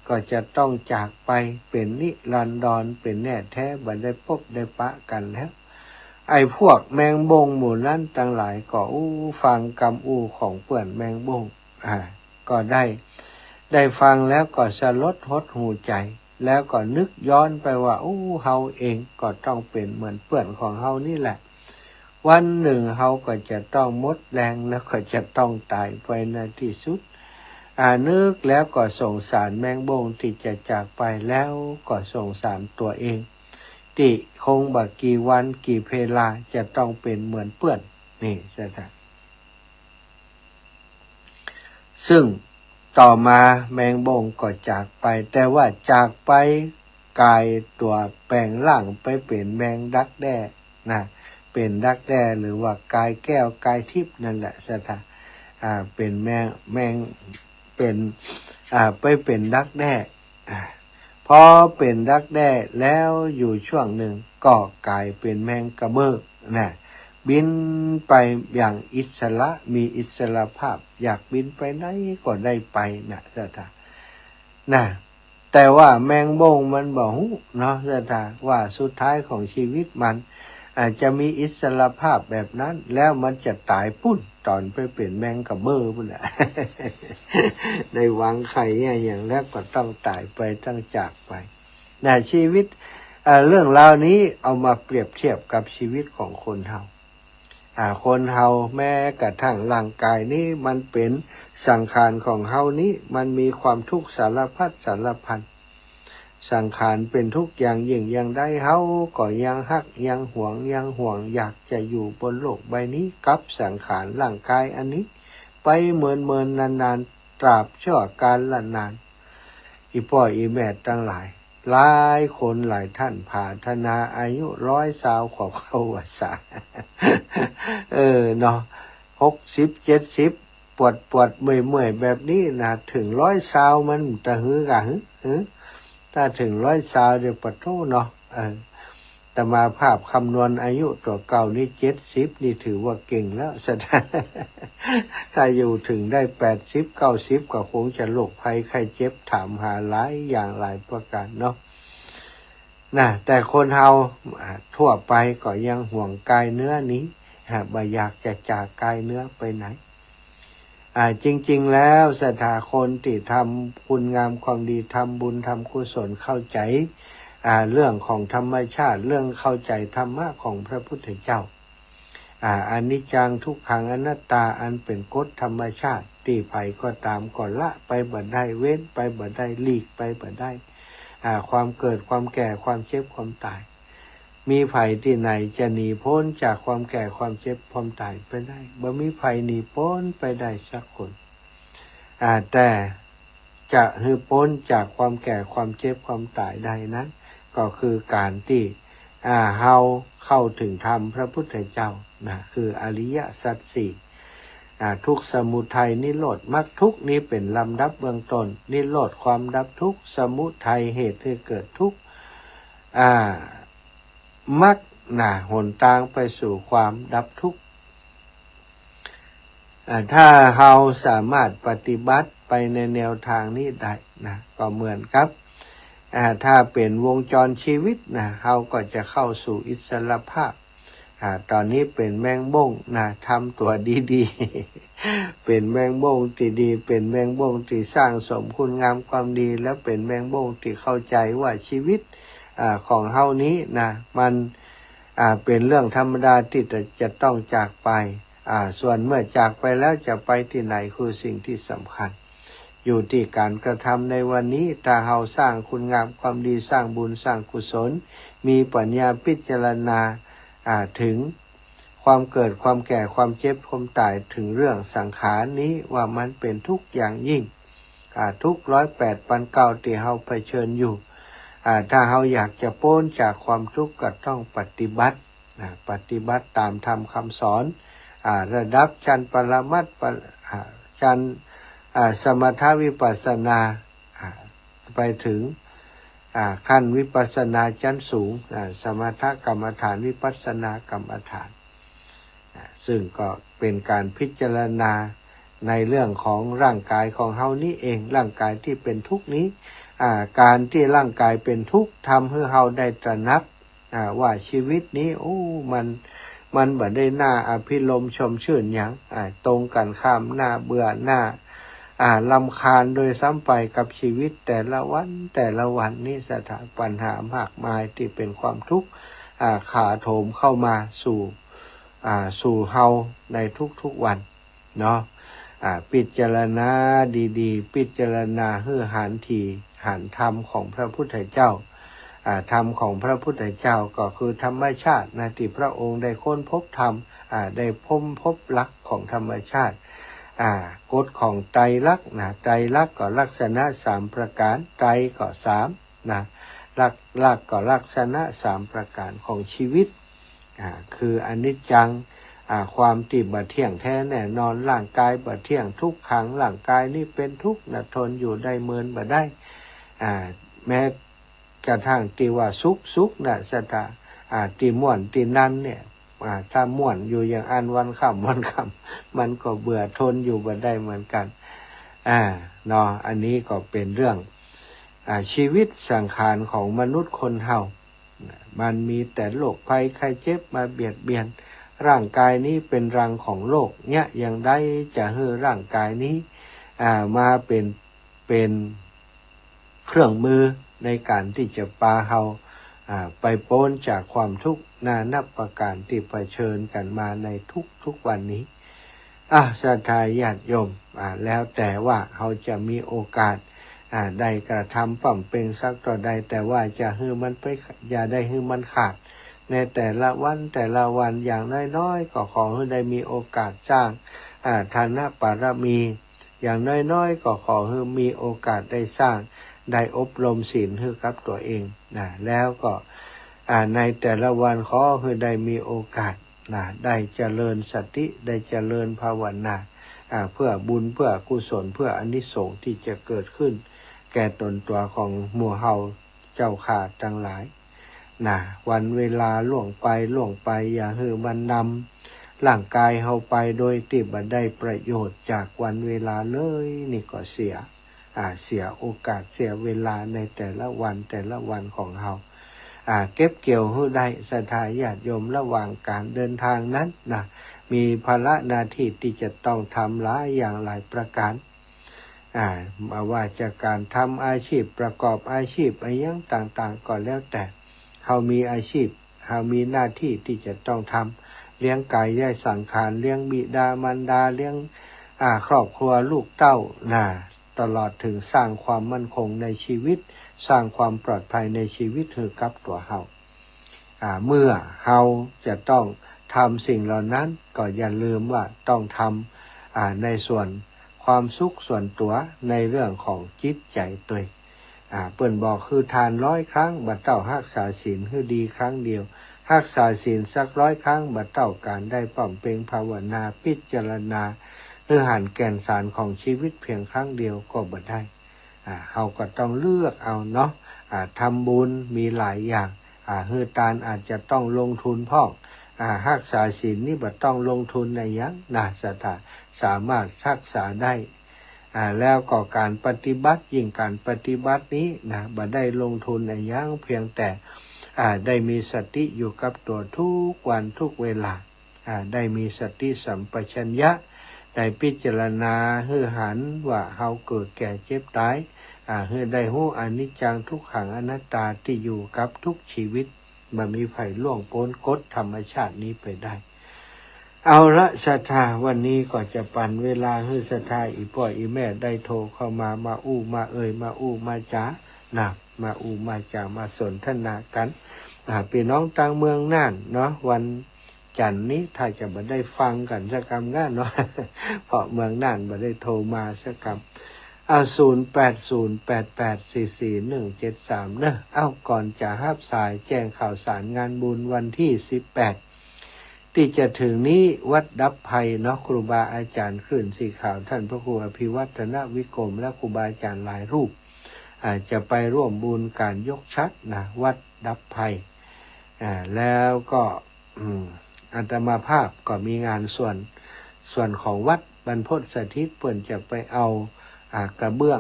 ก็จะต้องจากไปเป็นนิรันดรเป็นแน่แท้บ่ได้พบได้ปะกันแล้วไอ้พวกแมงโบ้งหมู่นั้นทั้งหลายก็ฟังคำของเปื่อนแมงโบ้งก็ได้ฟังแล้วก็สลดหดหูใจแล้วก็นึกย้อนไปว่าเฮาเองก็ต้องเป็นเหมือนเปื่อนของเฮานี่แหละวันหนึ่งเฮาก็จะต้องหมดแรงแล้วก็จะต้องตายไปในที่สุดนึกแล้วก็สงสารแมงโบ้งที่จะจากไปแล้วก็สงสารตัวเองที่คงบักกี่วันกี่เพลาจะต้องเป็นเหมือนเปื่อนนี่ใช่ไหมซึ่งต่อมาแมงโบ้งก็จากไปแต่ว่าจากไปกายตัวแปลงร่างไปเป็นแมงดักแด้เป็นดักแด้หรือว่ากายแก้วกายทิพย์นั่นแหละใช่ไหมเป็นแมงเป็นไปเป็นดักแด้พอเป็นดักแด้แล้วอยู่ช่วงหนึ่งก็กลายเป็นแมงกระเบิก บินไปอย่างอิสระมีอิสระภาพอยากบินไปไหนก็ได้ไปนะเจ้าค่ะนะแต่ว่าแมงโบ้งมันบอกเนาะเจ้าค่ะว่าสุดท้ายของชีวิตมันอาจจะมีอิสระภาพแบบนั้นแล้วมันจะตายปุ้นตอนไปเป็นแมงกะเบ้อพุ่นน่ะ ได้วางไข่อย่างแรกก็ต้องตายไปต้องจากไปนะชีวิตเรื่องราวนี้เอามาเปรียบเทียบกับชีวิตของคนเฮาคนเฮาแม้กระทั่งร่างกายนี้มันเป็นสังขารของเฮานี้มันมีความทุกข์สารพัดสารพันสังขารเป็นทุกอย่างยิ่งยังได้เฮาก็ยังฮักยังหวงอยากจะอยู่บนโลกใบนี้กับสังขารร่างกายอันนี้ไปเมินนานๆตราบชั่วกาลละนานอีพ่ออีแม่ทั้งหลายหลายคนหลายท่านผาธนาอายุ120ของเข้าวัฏเนาะ60-70ปวดเมื่อยแบบนี้นะถึง120มันตะหือกะหือถ้าถึง120เดี๋ยวปะโทเนาะแต่มาภาพคำนวณอายุตัวเก่านี่70นี่ถือว่าเก่งแล้วสถานถ้าอยู่ถึงได้80-90ก็คงจะโรคภัยไข้เจ็บถามหาหลายอย่างหลายประการเนาะนะแต่คนเฮาทั่วไปก็ยังห่วงกายเนื้อนี้บ่อยากจะจากกายเนื้อไปไหนจริงๆแล้วศรัทธาคนที่ทำคุณงามความดีทำบุญทำกุศลเข้าใจเรื่องของธรรมชาติเรื่องเข้าใจธรรมะของพระพุทธเจ้าอนิจจังทุกขังอนัตตาอันเป็นกฎธรรมชาติตีไผ่ก็ตามก่อนละไปบ่ได้เว้นไปบ่ได้หลีกไปบ่ได้ความเกิดความแก่ความเจ็บความตายมีไผ่ที่ไหนจะหนีพ้นจากความแก่ความเจ็บความตายไปได้บ่มีไผ่หนีพ้นไปได้สักคนแต่จะให้พ้นจากความแก่ความเจ็บความตายได้นั้นก็คือการที่เฮาเข้าถึงธรรมพระพุทธเจ้านะคืออริยสัจสี่ทุกข์สมุทัยนิโรธมรรคทุกข์นี้เป็นลำดับเบื้องต้นนิโรธความดับทุกข์สมุทัยเหตุให้เกิดทุกข์มรรคหนทางไปสู่ความดับทุกข์ถ้าเราสามารถปฏิบัติไปในแนวทางนี้ได้นะก็เหมือนกับถ้าเป็นวงจรชีวิตนะเราก็จะเข้าสู่อิสรภาพตอนนี้เป็นแมงบ้งนะทำตัวดีๆ เป็นแมงบ้งที่ดีเป็นแมงบ้งที่สร้างสมคุณงามความดีแล้วเป็นแมงบ้งที่เข้าใจว่าชีวิตของเฮานี้นะมันเป็นเรื่องธรรมดาที่จะต้องจากไปส่วนเมื่อจากไปแล้วจะไปที่ไหนคือสิ่งที่สำคัญอยู่ที่การกระทำในวันนี้ถ้าเฮาสร้างคุณงามความดีสร้างบุญสร้างกุศลมีปัญญาพิจารณาถึงความเกิดความแก่ความเจ็บความตายถึงเรื่องสังขารนี้ว่ามันเป็นทุกข์อย่างยิ่งทุก108,900ที่เฮาเผชิญอยู่ถ้าเฮาอยากจะพ้นจากความทุกข์ก็ต้องปฏิบัติตามธรรมคำสอนระดับชั้นปรมัตถ์ชั้นสมถวิปัสสนาไปถึงขั้นวิปัสสนาชั้นสูงสมถกรรมฐานวิปัสสนากรรมฐานซึ่งก็เป็นการพิจารณาในเรื่องของร่างกายของเฮานี้เองร่างกายที่เป็นทุกข์นี้การที่ร่างกายเป็นทุกข์ทำให้เฮาได้ตระหนักว่าชีวิตนี้มันบ่ได้น่าอภิรมย์ชมชื่นอย่างตรงกันข้ามหน้าเบื่อหน้ารำคาญโดยซ้ำไปกับชีวิตแต่ละวันนี้สถานปัญหามากมายที่เป็นความทุกข์ข่าโถมเข้ามาสู่เฮาในทุกวันเนาะพิจารณาดีๆพิจารณาให้หันธรรมของพระพุทธเจ้าธรรมของพระพุทธเจ้าก็คือธรรมชาตินะที่พระองค์ได้ค้นพบธรรมได้พบหลักของธรรมชาติกฎของไตรลักษณ์ไตรลักษณ์ก็ลักษณะ3ประการไตรก็3ลักก็ลักษณะ3ประการของชีวิตคืออนิจจังความที่บ่เที่ยงแท้แน่นอนร่างกายบ่เที่ยงทุกขังร่างกายนี่เป็นทุกข์ทนอยู่ได้เมินบ่ได้แม้กระทั่งที่ว่าสุขสถาที่ม่วนที่นั้นเนี่ย ถ้าม่วนอยู่อย่างอันวันค่ำวันค่ำมันก็เบื่อทนอยู่บ่ได้เหมือนกันเนาะอันนี้ก็เป็นเรื่องชีวิตสังขารของมนุษย์คนเฮามันมีแต่โรคภัยไข้เจ็บมาเบียดเบียนร่างกายนี้เป็นรังของโลกเนี่ยยังได้จะให้ร่างกายนี้มาเป็นเครื่องมือในการที่จะพาเฮาไปพ้นจากความทุกข์นานับประการที่เผชิญกันมาในทุกวันนี้ศรัทธาญาติโยมแล้วแต่ว่าเขาจะมีโอกาสได้กระทำปั่มเป็นสักต่อใดแต่ว่าจะให้มันไปอย่าได้ให้มันขาดในแต่ละวันอย่างน้อยๆก็ขอให้ได้มีโอกาสสร้างฐานะบารมีอย่างน้อยๆก็ขอให้มีโอกาสได้สร้างได้อบรมศีลให้กับตัวเองแล้วก็ในแต่ละวันขอให้ได้มีโอกาสได้เจริญสติได้เจริญภาวนาเพื่อบุญเพื่อกุศลเพื่ออานิสงส์ที่จะเกิดขึ้นแก่ตนตัวของหมู่เฮาเจ้าข้าทั้งหลายวันเวลาล่วงไปอย่าให้มันนำร่างกายเฮาไปโดยที่บ่ได้ประโยชน์จากวันเวลาเลยนี่ก็เสียโอกาสเสียเวลาในแต่ละวันของเฮาเก็บเกี่ยวให้ได้ศรัทธาญาติโยมระหว่างการเดินทางนั้นมีภาระหน้าที่ที่จะต้องทำหลายอย่างหลายประการมาว่าจากการทำอาชีพประกอบอาชีพอะไรอย่างต่างๆก็แล้วแต่เขามีอาชีพเขามีหน้าที่ที่จะต้องทำเลี้ยงกายได้สังขารเลี้ยงบิดามารดาเลี้ยงครอบครัวลูกเต้าตลอดถึงสร้างความมั่นคงในชีวิตสร้างความปลอดภัยในชีวิตให้กับตัวเฮาเมื่อเฮาจะต้องทำสิ่งเหล่านั้นก็อย่าลืมว่าต้องทำในส่วนความสุขส่วนตัวในเรื่องของจิตใจตัวเปิ้นบอกคือทาน100 ครั้งบัดเต้ารักษาศีลคือดีครั้งเดียวรักษาศีลสัก100 ครั้งบัดเต้าการได้ป้อมเพ็งภาวนาพิจารณาหันแก่นสารของชีวิตเพียงครั้งเดียวก็บ่ได้เราก็ต้องเลือกเอาเนาะทำบุญมีหลายอย่างฮือทานอาจจะต้องลงทุนพ่องรักษาศีลนี่บ่ต้องลงทุนในยังศรัทธาสามารถรักษาได้แล้วก็การปฏิบัติยิ่งการปฏิบัตินี้บ่ได้ลงทุนในยังเพียงแต่ได้มีสติอยู่กับตัวทุกวันทุกเวลาได้มีสติสัมปชัญญะได้พิจารณาให้หันว่าเฮาเกิดแก่เจ็บตายให้ได้รู้อนิจจังทุกขังอนัตตาที่อยู่กับทุกชีวิตบ่มีไผล่วงพ้นกฎธรรมชาตินี้ไปได้เอาละศรัทธาวันนี้ก็จะปั่นเวลาให้ศรัทธาอีพ่ออีแม่ได้โทรเข้ามาอู้มาเอ่ยมาอู้มาจ๋ามาอู้มาจ๋ามาสนทนากันพี่น้องต่างเมืองน่านเนาะวันจันทร์นี้ถ้าจะบ่ได้ฟังกันสักคำง่ายเนาะเพราะเมืองน่านบ่ได้โทรมาสักคำ0808844173เนอะก่อนจะรับสายแจ้งข่าวสารงานบุญวันที่18ที่จะถึงนี้วัดดับภัยเนาะครูบาอาจารย์ขึ้นสีขาวท่านพระครูอภิวัฒนวิกรมและครูบาอาจารย์หลายรูปจะไปร่วมบุญการยกชัดวัดดับภัยแล้วก็อาตมาภาพก็มีงานส่วนของวัดบรรพตสถิตเปิ่นจะไปเอากระเบื้อง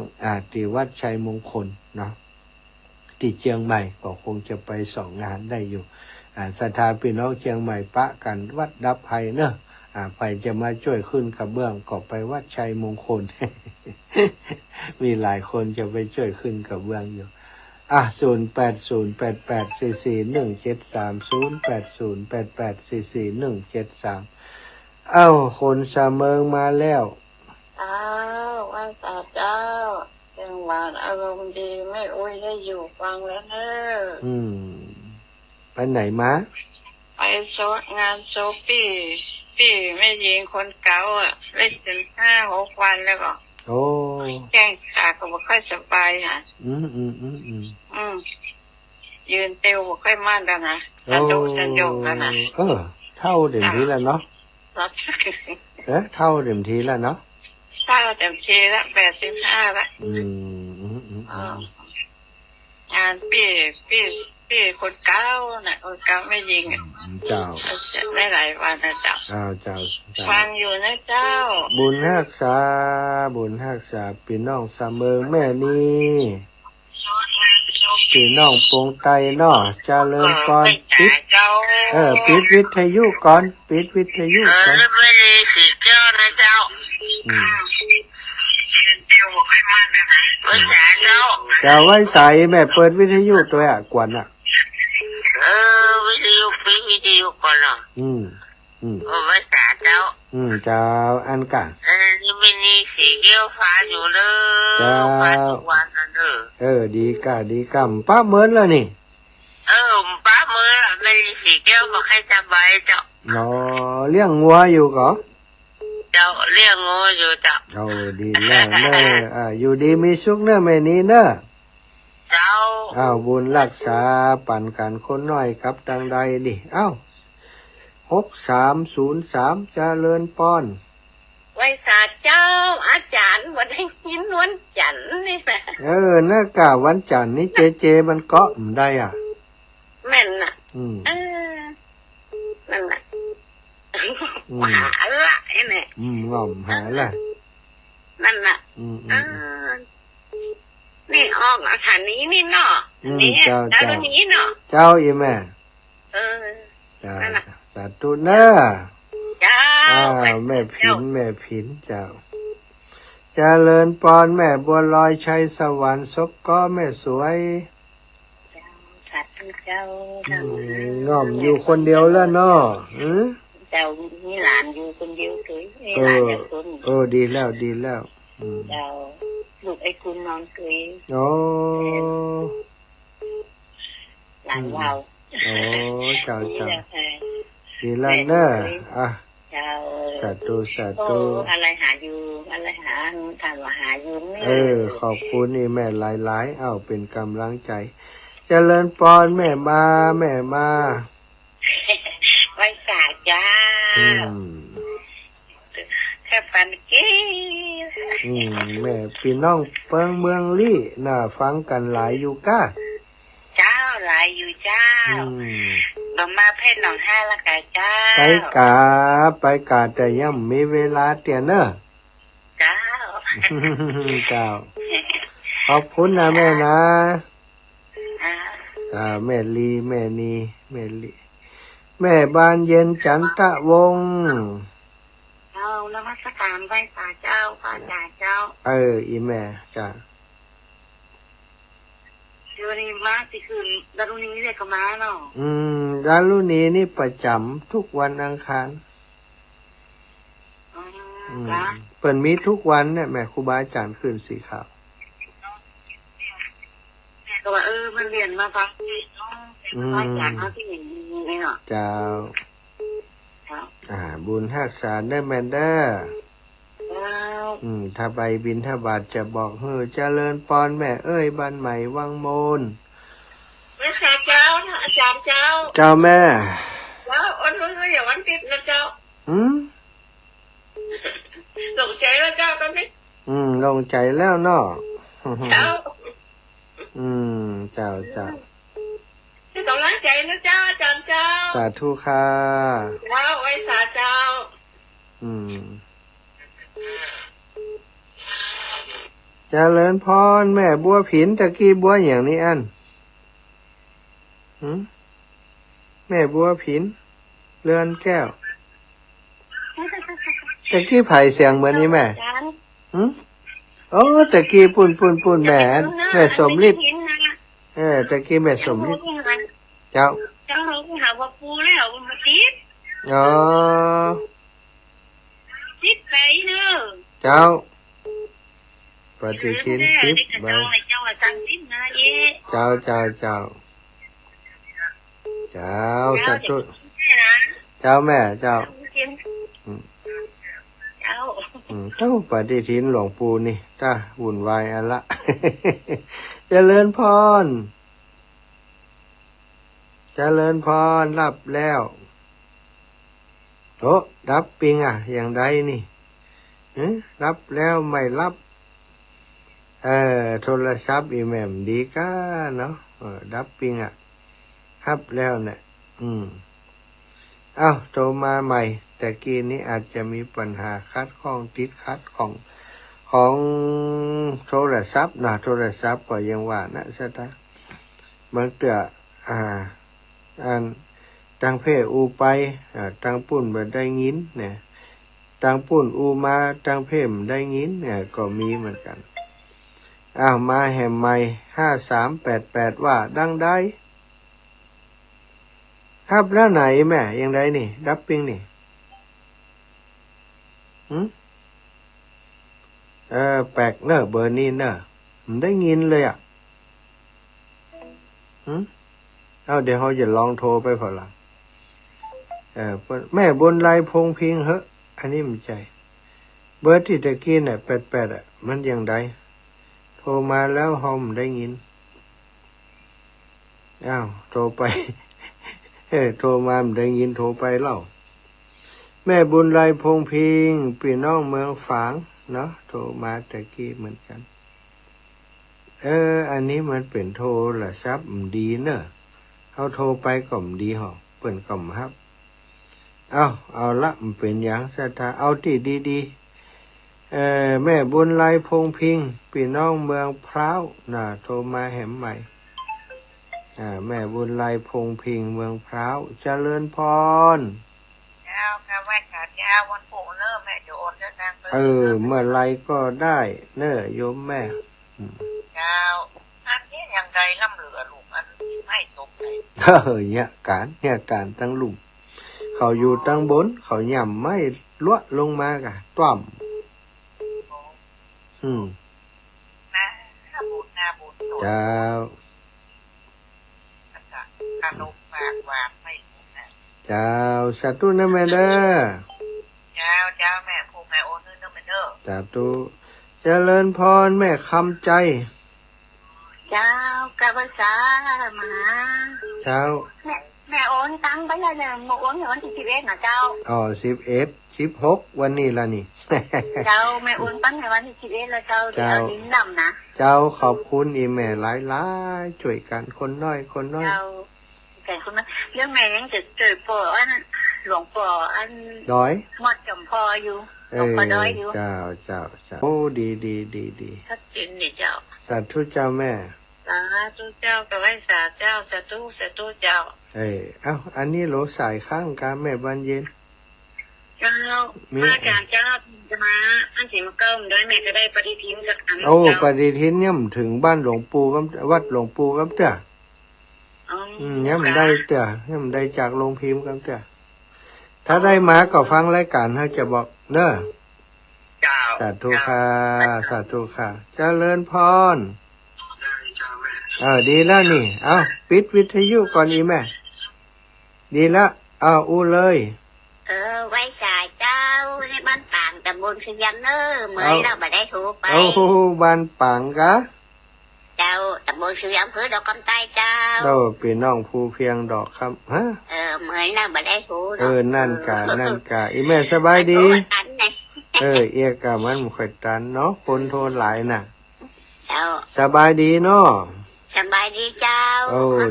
ที่วัดชัยมงคลเนาะที่เชียงใหม่ก็คงจะไป2 งานได้อยู่ศรัทธาพี่น้องเชียงใหม่ปะกันวัดดับภัยเนอะไปจะมาช่วยขึ้นกระเบื้องก็ไปวัดชัยมงคล มีหลายคนจะไปช่วยขึ้นกระเบื้องอยู่0808844173คนสะเมิงมาแล้วว่าเจ้าจังหวัดอารมณ์ดีไม่อุ้ยได้อยู่ฟังแล้วเนอะไปไหนมาไปงานโซปี้แม่หญิงคนเก่าเล่นถึง5-6 วันแล้วก็แจ้งขาก็บ่ค่อยสบายยืนเตียวบ่ค่อยมั่นแล้วนะจะโยกแล้วนะเท่าเต็มทีแล้วเนาะเท่าเต็มทีแล้วเนาะถ้าเต็มทีละ85ละงานปี พี่คนเก้าน่ะคนเก้าไม่ยิงอ่ะ เจ้า ได้หลายวันนะเจ้า เจ้าฟังอยู่นะเจ้า บุญรักษาพี่น้องเสมอแม่นี้พี่น้องปงไตเนาะเจริญก่อนปิด เจ้า ปิดวิทยุก่อนปิดวิทยุก่อน ไม่ได้สีเจ้านะเจ้าเจ้าบอกให้มันนะภาษาเจ้า จะไว้ใส่แม่เปิดวิทยุตัวกวนวิทยุปิดวิทยุก่อนเนาะภาษาเจ้าเจ้าอันกันนี่ไม่มีสีเกี้ยวฟ้าอยู่เลยฟ้าทุกวันนั่นดีกำป้าเหมือนแล้วนี่ป้าเหมือนไม่มีสีเกี้ยวบอกให้สบายเจ้าเลี้ยงงัวอยู่ก็เจ้าเลี้ยงงัวอยู่เจ้าดีแล้วเนอะอยู่ดีมีสุขเนอะแม่นี้เนอะเจ้าบุญรักษาปั่นกันคนน้อยกับตังใดดิ6303เจริญป้อนไว้ศาสตร์เจ้าอาจารย์วันให้กินวันจันทร์นี่แหละน่ากะวันจันทร์นี่เจมันเกาะได้แม่นน่ะนั่นน่ะหาละไอ้เนี่ยงอมหาละนั่นน่ะนี่ออกอาถรรพ์นี้นี่เนาะนี่เจ้านี้เนาะเจ้าอีแม่สาธุเนอะเจ้าแม่ผินเจ้าเจริญปอนแม่บัวลอยชัยสวรรค์ศกก็แม่สวยง่อมอยู่คนเดียวแล้วเนาะเจ้ามีหลานอยู่คนเดียวเคยมีหลานอย่างคนดีแล้วเจ้าลูกไอ้คุณนอนเคยหลานเราเจ้าดีแล้วเนอะสาธุอะไรหาอยู่อะไรหาทานว่าหาอยู่ขอบคุณนี่แม่หลายเป็นกำลังใจเจริญปอนแม่มาไว้สาจ้าแค่ปันกี้แม่พี่น้องเปิงเมืองลี่น่ะฟังกันหลายอยู่ก้าเจ้าหลายอยู่เจ้าลงมาเพชรหนองห้าละกาเจ้าไปกาแต่ยังมีเวลาเตียนเนอะเจ้าขอบคุณนะแม่นะแม่ลีแม่นีแม่บานเย็นจันทะวงศ์นมัสการไหว้พระเจ้าพระอาจารย์เจ้าอีแม่จ้าวันนี้มาสิคืนดารุณีเลยก็มาเนาะดารุณีนี่ประจำทุกวันอังคารเปิดมีทุกวันเนี่ยแม่ครูบาอาจารย์ขึ้นสีขาวก็ว่ามันเรียนมาฟังอาจารย์เขาที่อย่างนี้เนาะเจ้าบุญรักษาได้แม่นเด้อถ้าใบบินถ้าบาทจะบอกเจริญปอนแม่บ้านใหม่วังโมนแม่เจ้าอาจารย์เจ้าแม่อย่าวันติดนะเจ้าลงใจแล้วเจ้าตอนนี้ลงใจแล้วเนาะเจ้าเจ้าที่กำลังใจนะเจ้าอาจารย์เจ้าสาธุค่ะไว้สาเจ้าเจริญพรแม่บัวผินตะกี้บัวอย่างนี้อันแม่บัวผินเรือนแก้วตะกี้ไผ่เสียงเหมือนนี้แม่ตะกี้ปุ่นแม่สมฤทธิ์ตะกี้แม่สมฤทธิ์เจ้าหาว่าปูแล้วมาติดติดไปเนอะเจ้าปฏิทินทิพย์เจ้าสัตว์เจ้าแม่เจ้าปฏิทินหลวงปู่นี่จ้าวุ่นวายอันละเจริญพรรับแล้วรับปิงอย่างใดนี่รับแล้วไม่รับโทรศัพท์อีแม่มดีก้าเนาะรับปิง ฮับแล้วเนี่ยโทรมาใหม่แต่กี้นี้อาจจะมีปัญหาคัดข้องติดขัดของโทรศัพท์นะโทรศัพท์ก็ยังว่านะซะตามันเกิดอันตังเพศอูไปตังปุ่นบ่ได้ยินเนี่ยตังปุ่นอูมาตังเพศได้ยินเนี่ยก็มีเหมือนกันมาแห่มใหม่5388ว่าดังได้ครับแล้วไหนแม่ยังได้นี่รับปิงนี่แปลกเนอะเบอร์นี้เนอะผมได้ยินเลยเดี๋ยวเขาจะลองโทรไปพอละแม่บนไลน์พงพิงเหอะอันนี้มันใจเบอร์ที่ตะกี้เนี่ย88มันยังได้โทรมาแล้วเขาไม่ได้ยินโทรไปโทรมาไม่ได้ยินโทรไปเล่าแม่บุญไลพงพิงพี่น้องเมืองฝางเนาะโทรมาตะกี้เหมือนกันอันนี้มันเป็นโทรศัพท์ดีเนอะเขาโทรไปก็มดีหรอเปิ่นก็มฮับเอาละมันเป็นอย่างศรัทธาเอาที่ดีๆแม่บุญไลพงพิงพี่น้องเมืองพร้าวน่ะโทรมาแหมใหม่แม่บุญไลพงพิงเมืองพร้าวเจริญพรเจ้าค่ะไหว้ค่ะเจ้าวันปู่เนอะแม่จะโอนเงินทางไปเมื่อไรก็ได้เนอะโยมแม่เจ้าอันนี้ยังไงล่ำเหลือลูกอันไม่ตกเลยเนี่ยการตั้งลุมเขาอยู่ตั้งบนเขาหย่ำไม่ล้วลงมากะต้อมนาบุญเจ้าขนมฝากหวานไม่รู้นะเจ้าสาธุนะแม่เด้อเจ้าแม่ผู้แม่โอนเงินนะแม่เด้อสาธุเจริญพรแม่คำใจเจ้ากะภาษามาเจ้าแม่โอนตังไปเลยเนี่ยโอนวันที่11นะเจ้า16วันนี้ละนี่เจ้าแม่โอนตังในวันที่11แล้วเจ้าลิ้นดำนะเจ้าขอบคุณอีแม่หลายๆช่วยกันคนน้อยเจ้าแต่คนนั้นเรื่องแม่ยังจะเจอปออันหลวงปออันด้อยหมดจำพออยู่หลวงปอด้อยอยู่เจ้าโอ้ดีชัดเจนดิเจ้าสาธุเจ้าแม่สาธุเจ้ากับไหว้สาเจ้าสาธุเจ้าอันนี้โหลสายข้างการแม่บานเย็นเจ้ามาการเจ้าจะมาอันสีมะเกิมด้วยแม่จะได้ปฏิทินจากอันปฏิทินย่ำถึงบ้านหลวงปู่กับวัดหลวงปู่กับเจ้าย่ำได้เจ้าย่ำได้จากโรงพิมพ์กับเจ้าถ้าได้มาก็ฟังรายการเขาจะบอกเนอะสาธุค่ะเจริญพรดีแล้วนี่ปิดวิทยุก่อนอีแม่ดีแล้วอู้เลยไว้สายเจ้าในบ้านป่างตำบลขยันเนอเมื่อเราไปได้ถูกไปบ้านป่างกะเจ้าตำบลขยันเพื่อดอกคำใต้เจ้าพี่น้องภูเพียงดอกคำเมื่อเราไปได้ถูกนั่นกะอีแม่สบายดีเอียกะมันไม่ค่อยตันเนาะคนโทรหลายน่ะเจ้าสบายดีเนาะสบายดีเจ้า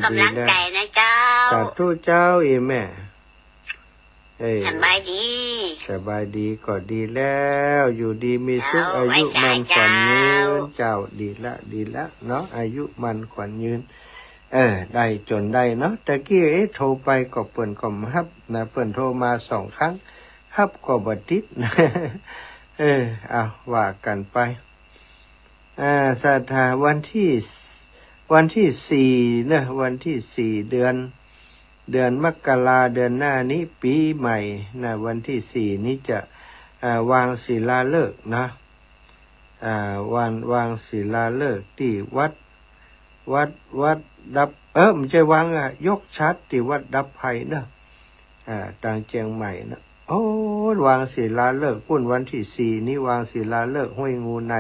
กำลังใจนะเจ้าสาธุเจ้าอีแม่สบายดีก็ดีแล้วอยู่ดีมีสุขอายุมันขวัญยืนเจ้าดีละเนาะอายุมันขวัญยืนได้จนได้เนาะตะกี้โทรไปก็เปิ่นก็ฮับนะเปิ่นโทรมา2 ครั้งฮับก็บ่ติดว่ากันไปศรัทธาวันที่4นะวันที่4เดือนมกราเดือนหน้านี้ปีใหม่นะวันที่4นี้จะวางศิลาฤกษ์นะวางศิลาฤกษ์ที่วัดดับไม่ใช่วางยกชัดที่วัดดับไผ่นะต่างเชียงใหม่นะวางศิลาฤกษ์พุ่นวันที่4นี้วางศิลาฤกษ์ห้วยงูใน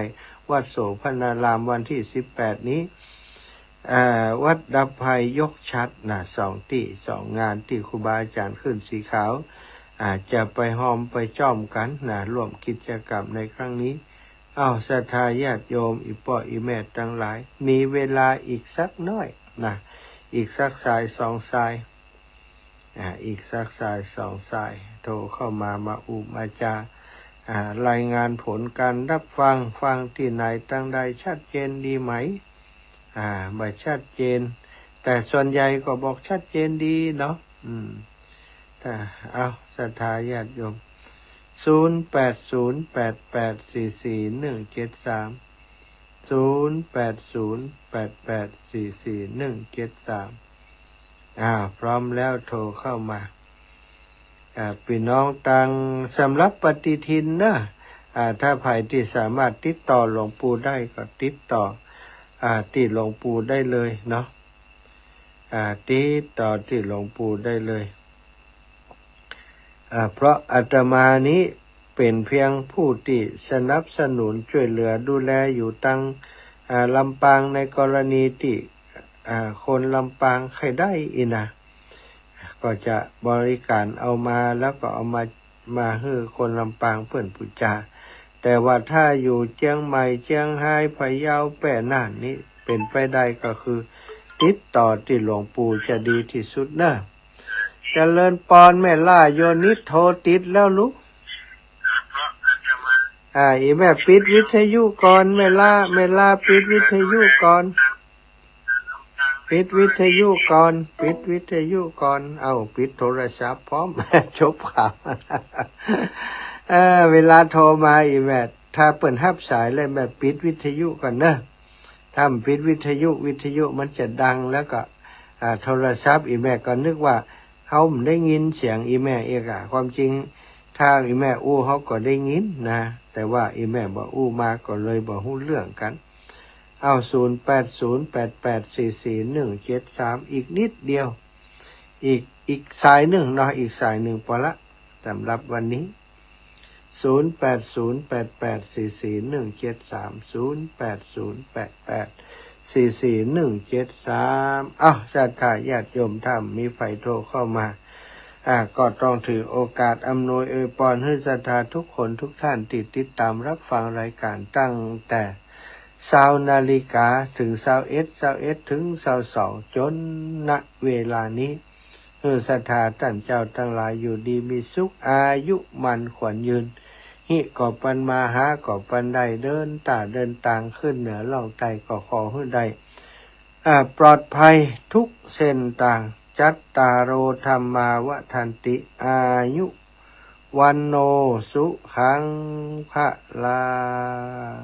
วัดโสภณารามวันที่18นี้วัดดับภัยยกชัดนะ2 งานที่ครูบาอาจารย์ขึ้นสีขาวจะไปหอมไปจ้อมกันนะร่วมกิจกรรมในครั้งนี้ศรัทธาญาติโยมอีพ่ออีแม่ทั้งหลายมีเวลาอีกสักน้อยนะ อีกสักสายสองสายอีกสักสายสองสายโทรเข้ามาอุมาจารายงานผลการรับฟังที่ไหนตั้งใดชัดเจนดีไหมไม่ชัดเจนแต่ส่วนใหญ่ก็บอกชัดเจนดีเนาะถ้าเอาศรัทธาญาติโยม08084417300808441730พร้อมแล้วโทรเข้ามาพี่น้องต่างสำหรับปฏิทินนะถ้าใครที่สามารถติดต่อหลวงปู่ได้ก็ติดต่อที่หลวงปู่ได้เลยเนาะติดต่อที่หลวงปู่ได้เลยเพราะอาตมานี้เป็นเพียงผู้ที่สนับสนุนช่วยเหลือดูแลอยู่ตั้งลำปางในกรณีที่คนลำปางใครได้อีนะก็จะบริการเอามาแล้วก็เอามาให้คนลำปางเพื่อนผู้จาแต่ว่าถ้าอยู่เชียงใหม่เชียงรายพะเยาแป่น่านนี้เป็นไปได้ก็คือติดต่อที่หลวงปู่จะดีที่สุดนะเจริญปอนแม่ล่าโยนิโทรติดแล้วลูกอีแม่ปิดวิทยุก่อนแม่ล่าปิดวิทยุก่อนปิดวิทยุก่อนปิดวิทยุก่อนปิดโทรศัพท์พร้อม จบข่าวเวลาโทรมาอีแม่ถ้าเปิดรับสายเลยแม่ปิดวิทยุก่อนนะถ้าปิดวิทยุมันจะดังแล้วก็โทรศัพท์อีแม่ก็นึกว่าเขาไม่ได้ยินเสียงอีแม่เองความจริงถ้าอีแม่อู้เขาก็ได้ยินนะแต่ว่าอีแม่บอกอู้มาก็เลยบอกหู้เรื่องกัน0808844173อีกนิดเดียวอีกสายหนึ่งเนาะอีกสายหนึ่งพอละสำหรับวันนี้08088441730808844173ศรัทธาญาติโยมถ้ามีไฟโทรเข้ามาก็ต้องถือโอกาสอำนวยอวยพรให้ศรัทธาทุกคนทุกท่านติดตามรับฟังรายการตั้งแต่20 นาฬิกาถึง21 ถึง22จนณเวลานี้ศรัทธาท่านเจ้าทั้งหลายอยู่ดีมีสุขอายุมันขวัญยืนหิก่อปันมาหาก่อปันใดเดินต่างขึ้นเหนือล่องใต้ก็ขอให้ได้ปลอดภัยทุกเส้นต่างจัตตารโอธรรมาวทันติอายุวันโนสุขังพลัง